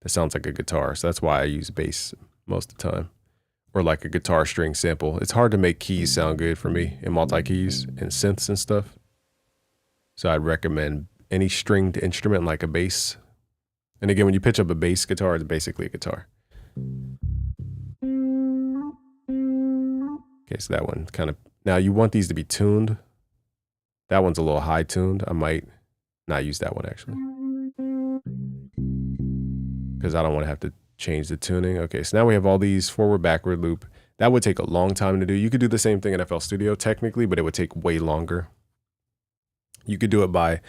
Speaker 1: that sounds like a guitar. So that's why I use bass most of the time. Or like a guitar string sample. It's hard to make keys sound good for me in multi-keys and synths and stuff. So I'd recommend any stringed instrument like a bass. And again, when you pitch up a bass guitar, it's basically a guitar. Okay, so that one kind of, now you want these to be tuned. That one's a little high tuned. I might not use that one actually, because I don't want to have to change the tuning. Okay, so now we have all these forward, backward loop. That would take a long time to do. You could do the same thing in FL Studio technically, but it would take way longer. You could do it by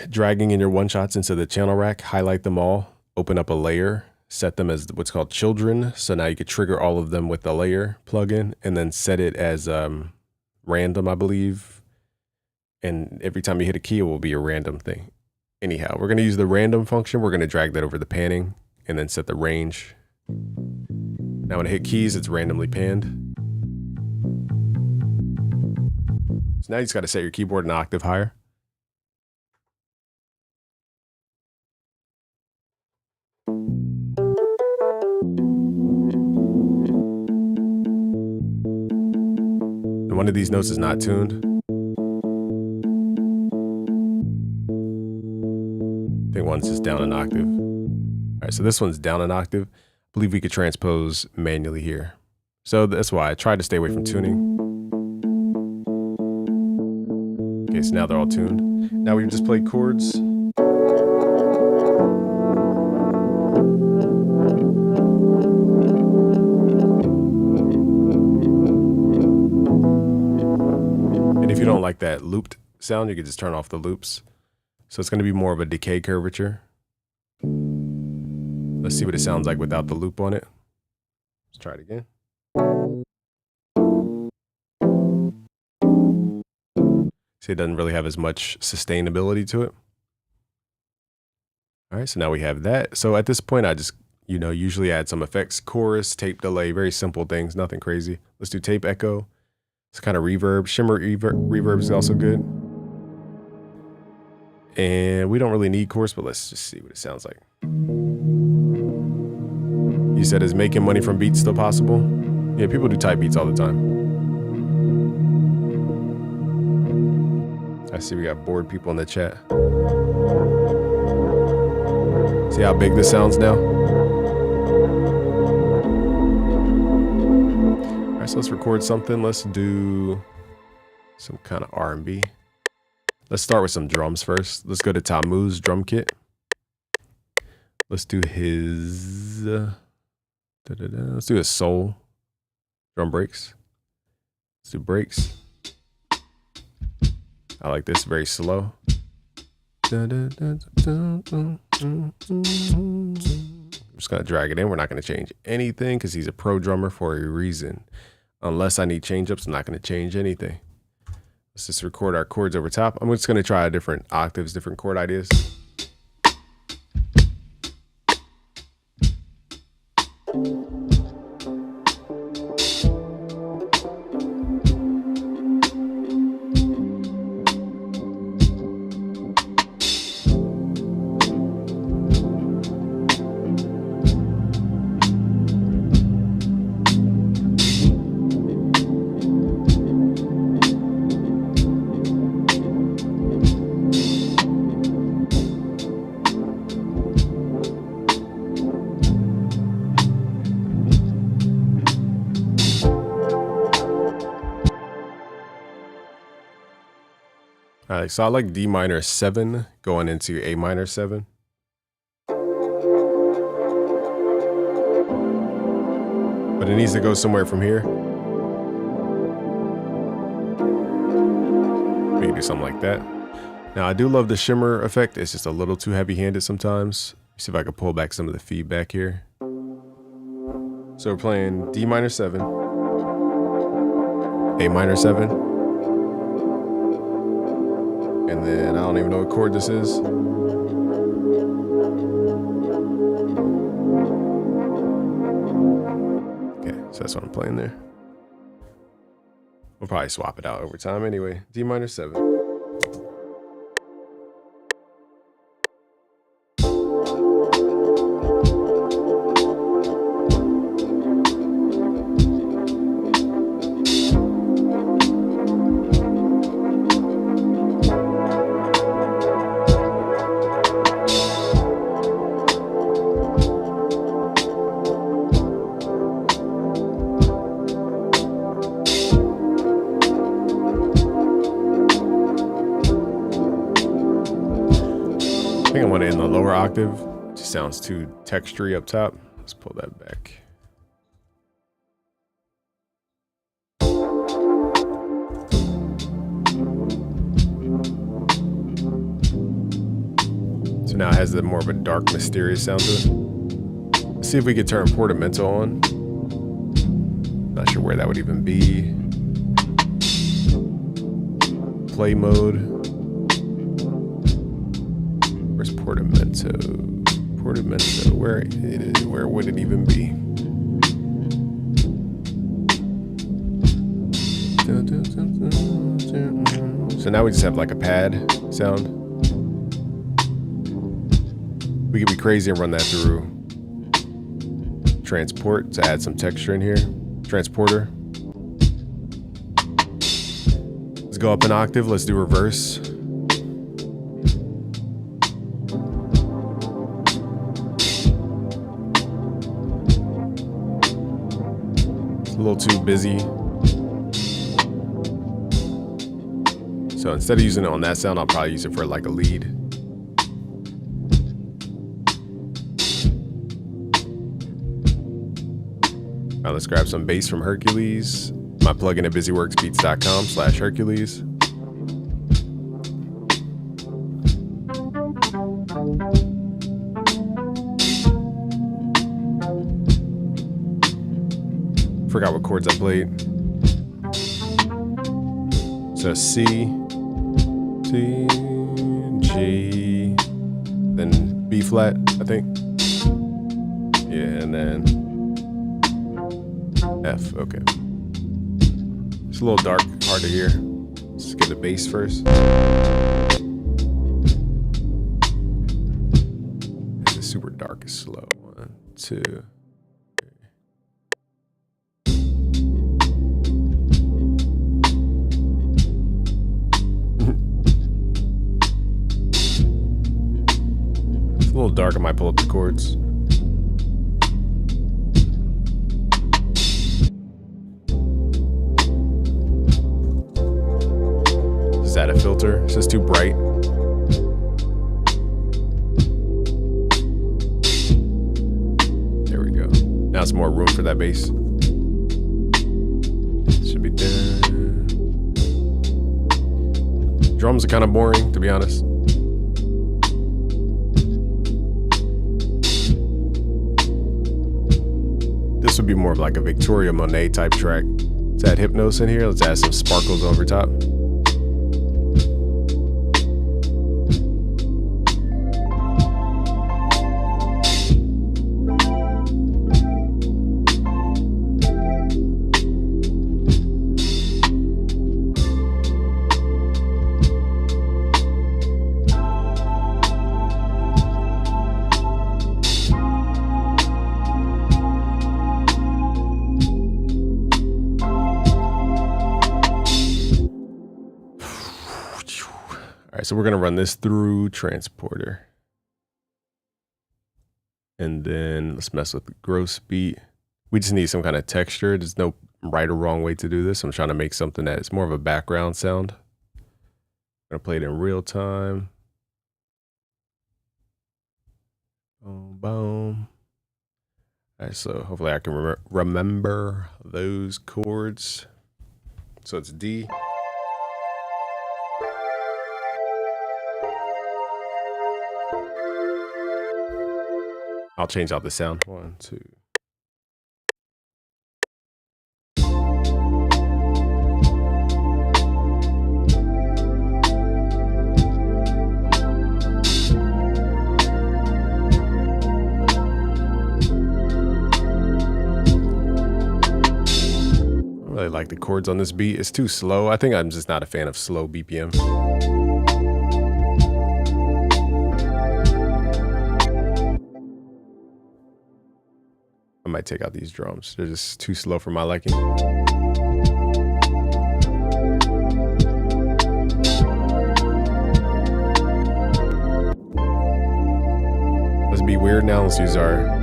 Speaker 1: dragging in your one shots into the channel rack, highlight them all, open up a layer, set them as what's called children. So now you could trigger all of them with the layer plugin and then set it as random, I believe. And every time you hit a key, it will be a random thing. Anyhow, we're going to use the random function. We're going to drag that over the panning and then set the range. Now when I hit keys, it's randomly panned. So now you just got to set your keyboard an octave higher. And one of these notes is not tuned. I think one's just down an octave. All right, so this one's down an octave. I believe we could transpose manually here. So that's why I tried to stay away from tuning. Okay, so now they're all tuned. Now we've just played chords. And if you don't like that looped sound, you can just turn off the loops. So it's going to be more of a decay curvature. Let's see what it sounds like without the loop on it. Let's try it again. See, it doesn't really have as much sustainability to it. All right, so now we have that. So at this point, I just, usually add some effects, chorus, tape delay, very simple things, nothing crazy. Let's do tape echo. It's kind of reverb. Shimmer reverb is also good. And we don't really need chorus, but let's just see what it sounds like. You said, is making money from beats still possible? Yeah, people do type beats all the time. I see we got bored people in the chat. See how big this sounds now? All right, so let's record something. Let's do some kind of R&B. Let's start with some drums first. Let's go to Tammuz drum kit. Let's do his, let's do his soul drum breaks. Let's do breaks. I like this, very slow. I'm just gonna drag it in. We're not gonna change anything because he's a pro drummer for a reason. Unless I need change ups, I'm not gonna change anything. Let's just record our chords over top. I'm just going to try different octaves, different chord ideas. All right, so I like D minor 7 going into A minor 7. But it needs to go somewhere from here. We can do something like that. Now I do love the shimmer effect. It's just a little too heavy-handed sometimes. See if I can pull back some of the feedback here. So we're playing D minor 7, A minor 7. And then I don't even know what chord this is. Okay, so that's what I'm playing there. We'll probably swap it out over time anyway. D minor 7. octave. It just sounds too textury up top. Let's pull that back. So now it has a more of a dark, mysterious sound to it. Let's see if we could turn Portamento on. Not sure where that would even be. Play mode. Where's Portamento? Portamento, where would it even be? So now we just have like a pad sound. We could be crazy and run that through transport to add some texture in here. Transporter. Let's go up an octave. Let's do reverse. It's a little too busy. So instead of using it on that sound, I'll probably use it for like a lead. Now let's grab some bass from Hercules. My plugin at busyworksbeats.com/Hercules. Forgot what chords I played. So C, G, then B flat, I think. Yeah, and then F, okay. It's a little dark, hard to hear. Let's get the bass first. This is super dark and slow. 1, 2. It's a little dark, I might pull up the chords. Add a filter. It's just too bright. There we go. Now it's more room for that bass. Should be done. Drums are kind of boring, to be honest. This would be more of like a Victoria Monet type track. Let's add Hypnos in here. Let's add some sparkles over top. All right, so we're gonna run this through transporter. And then let's mess with the gross beat. We just need some kind of texture. There's no right or wrong way to do this. I'm trying to make something that is more of a background sound. I'm gonna play it in real time. Boom, boom. All right, so hopefully I can remember those chords. So it's D. I'll change out the sound. 1, 2. I really like the chords on this beat. It's too slow. I think I'm just not a fan of slow BPM. I might take out these drums. They're just too slow for my liking. Let's be weird now. Let's use our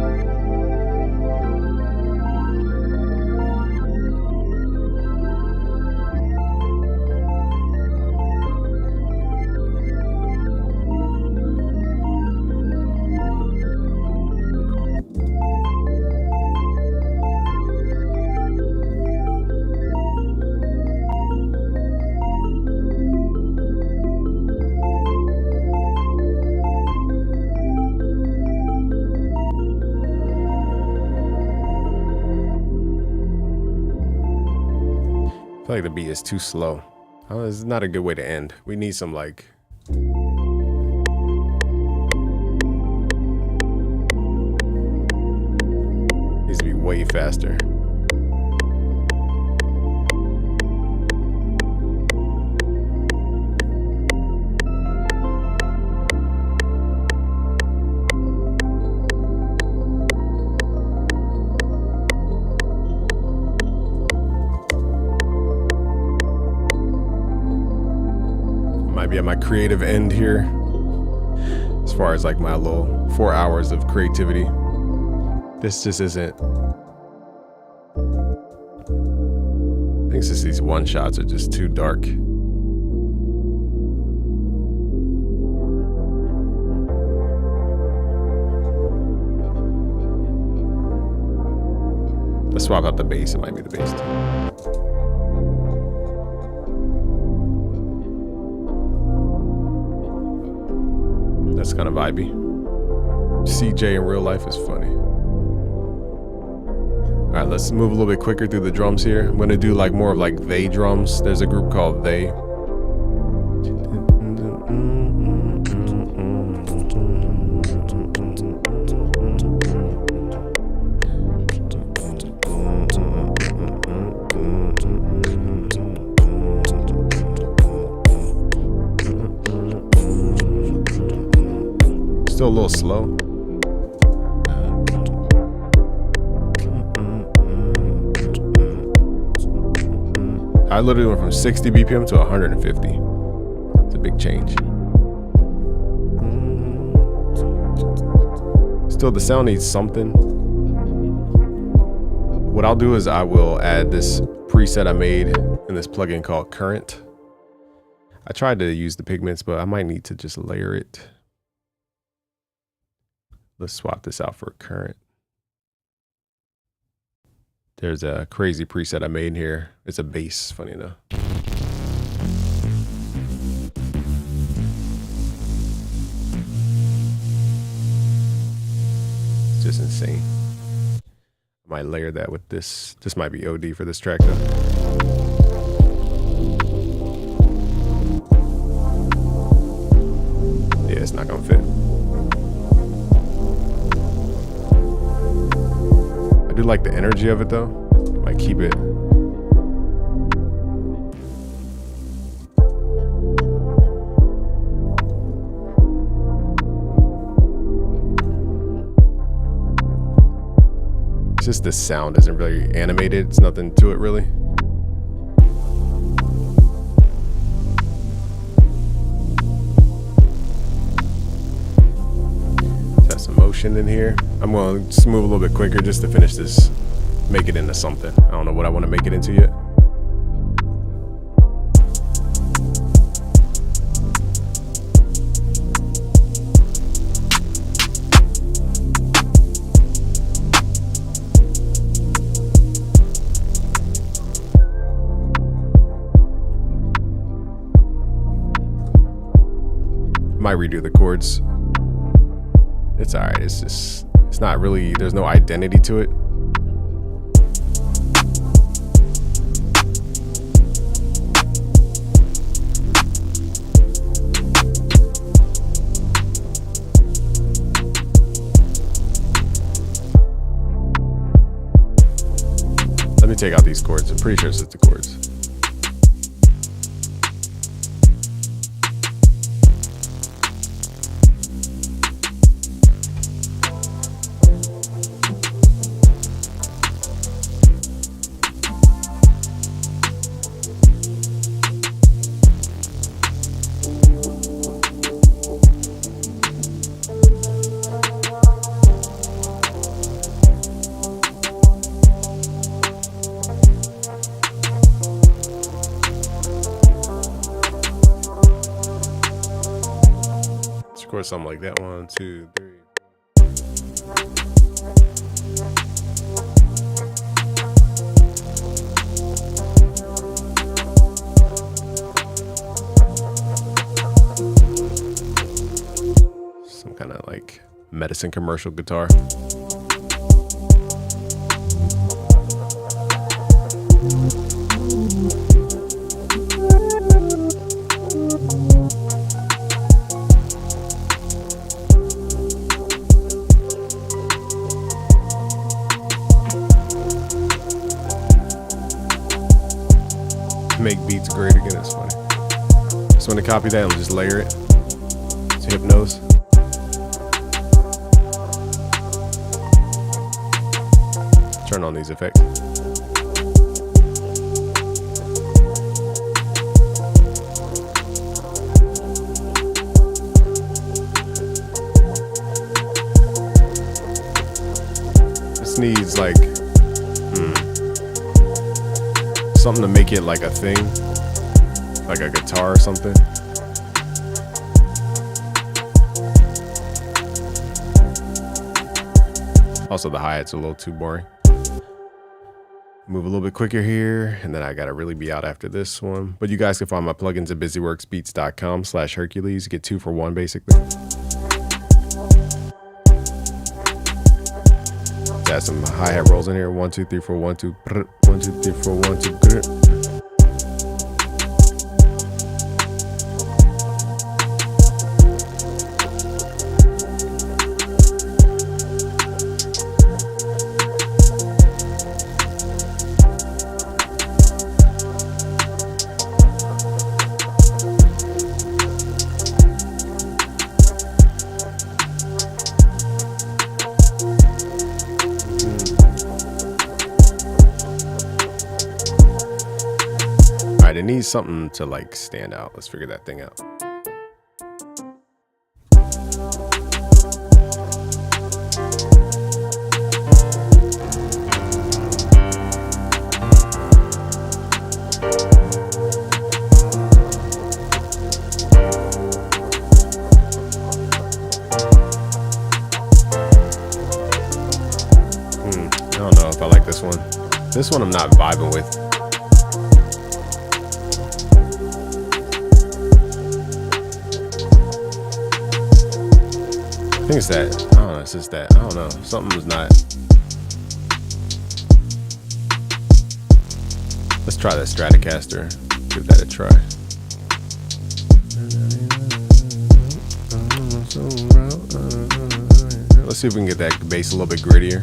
Speaker 1: I feel like the beat is too slow. Oh, this is not a good way to end. We need some like... Needs to be way faster. Be at my creative end here as far as like my little 4 hours of creativity. This just isn't. I think it's just these one shots are just too dark. Let's swap out the bass. It might be the bass too. That's kind of vibey. CJ in real life is funny. All right, let's move a little bit quicker through the drums here. I'm gonna do like more of like They drums. There's a group called They. Still a little slow. I literally went from 60 BPM to 150. It's a big change. Still, the sound needs something. What I'll do is I will add this preset I made in this plugin called Current. I tried to use the pigments, but I might need to just layer it. Let's swap this out for Current. There's a crazy preset I made here. It's a bass, funny enough. It's just insane. I might layer that with this. This might be OD for this track though. Yeah, it's not gonna fit. I do like the energy of it though. Might keep it. It's just the sound isn't really animated. It's nothing to it really. Some motion in here. I'm going to just move a little bit quicker just to finish this, make it into something. I don't know what I want to make it into yet. Might redo the chords. It's all right. It's just, it's not really, there's no identity to it. Let me take out these chords. I'm pretty sure it's just the chords. Record something like that. 1, 2, 3. Some kind of like medicine commercial guitar. Make beats great again. It's funny. So when to copy that and just layer it to Hypnose. Turn on these effects. This needs like something to make it like a thing, like a guitar or something. Also, the hi-hat's a little too boring. Move a little bit quicker here, and then I gotta really be out after this one. But you guys can find my plugins at busyworksbeats.com/Hercules. You get 2 for 1 basically. Add some hi-hat rolls in here. 1 2 3 4 1 2 1 2 3 4 1 2. It needs something to like stand out. Let's figure that thing out. I don't know if I like this one. This one I'm not vibing with. I think it's that. I don't know. It's just that. I don't know. Something was not. Let's try that Stratocaster. Give that a try. Let's see if we can get that bass a little bit grittier.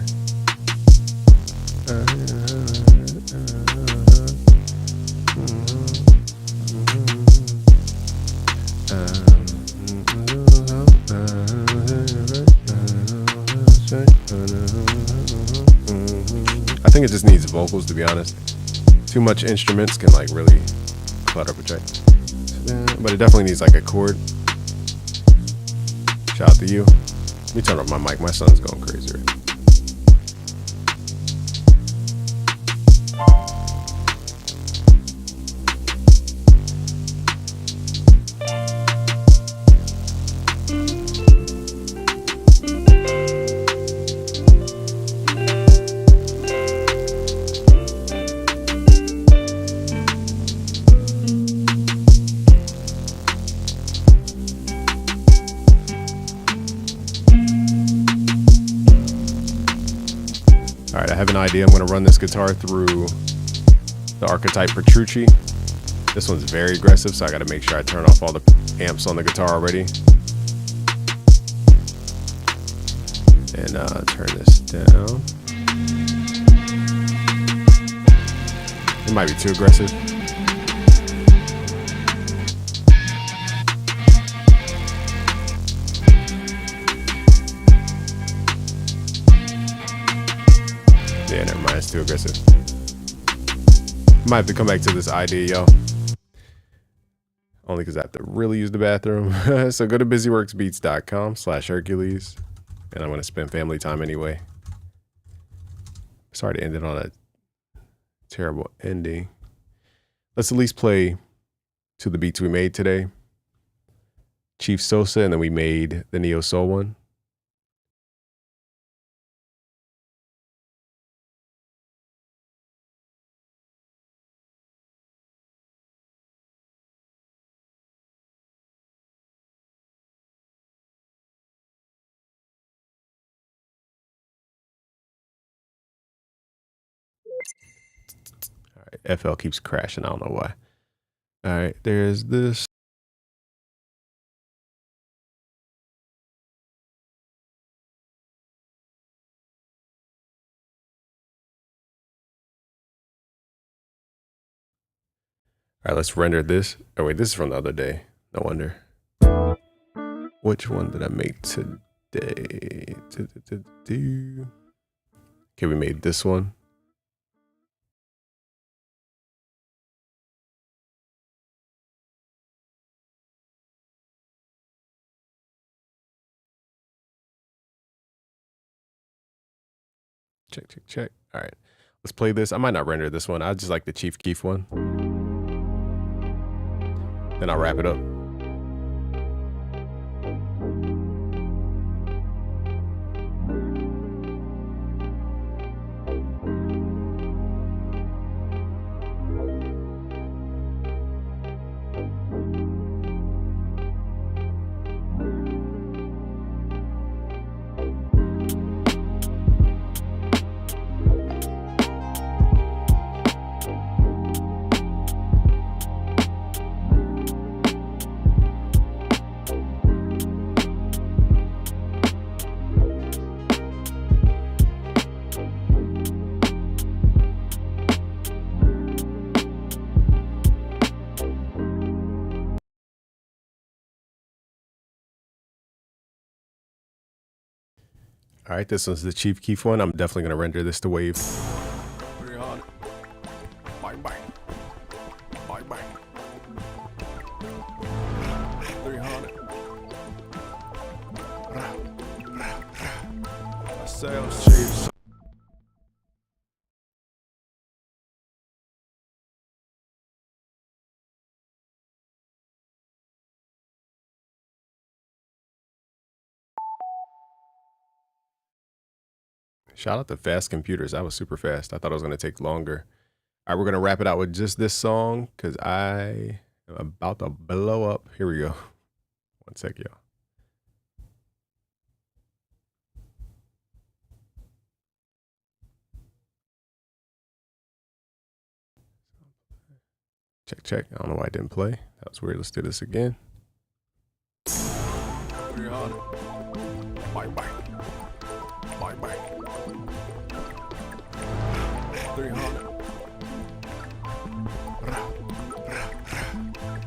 Speaker 1: I think it just needs vocals, to be honest. Too much instruments can like really clutter up a track. But it definitely needs like a chord. Shout out to you. Let me turn off my mic. My son's going crazy right now. All right, I have an idea. I'm going to run this guitar through the Archetype Petrucci. This one's very aggressive, so I got to make sure I turn off all the amps on the guitar already. And turn this down. It might be too aggressive. Yeah, never mind. It's too aggressive. Might have to come back to this idea, yo. Only because I have to really use the bathroom. So go to busyworksbeats.com/Hercules. And I'm going to spend family time anyway. Sorry to end it on a terrible ending. Let's at least play to the beats we made today. Chief Sosa, and then we made the Neo Soul one. All right, FL keeps crashing. I don't know why. All right, there's this. right, let's render this. Oh wait, this is from the other day. No wonder. Which one did I make today? Okay, we made this one. Check. All right, let's play this. I might not render this one. I just like the Chief Keef one. Then I'll wrap it up. All right, this one's the Chief Keef one. I'm definitely gonna render this to wave.
Speaker 2: 300. Bang, bang. Bang, bang. 300. I say I'm cheap.
Speaker 1: Shout out to Fast Computers. That was super fast. I thought it was gonna take longer. All right, we're gonna wrap it out with just this song because I am about to blow up. Here we go. One sec, y'all. Check. I don't know why it didn't play. That was weird. Let's do this again.
Speaker 2: 300. Bang, bang. Bang, bang. 300.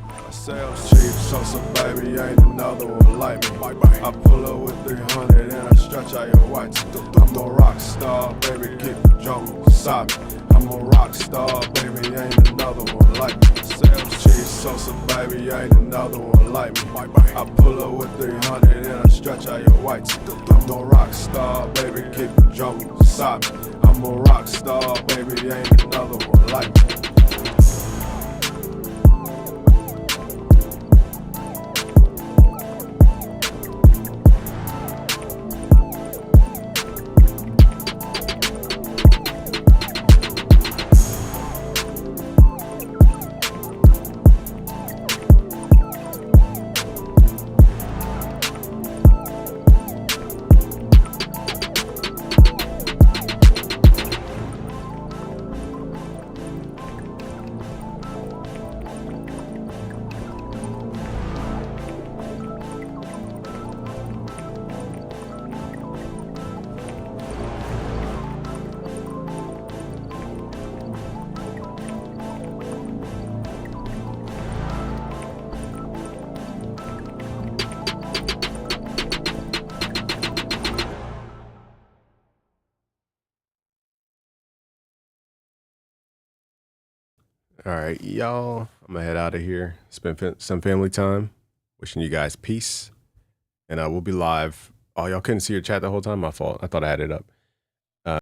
Speaker 2: I say I'm cheap, so baby, ain't another one like me. Bang, bang. I pull up with 300 and I stretch out your whites. I'm a rock star, baby, keep the drum beside me. I'm a rock star, baby, ain't another one like me. Say I'm cheap, so baby, ain't another one like me. Bang, bang. I pull up with 300 and I stretch out your whites. I'm a rock star, baby, keep the drum beside me. I'm a rock star, baby, ain't another one like me.
Speaker 1: All right, y'all. I'm gonna head out of here. Spend some family time. Wishing you guys peace. And we'll be live. Oh, y'all couldn't see your chat the whole time? My fault. I thought I had it up.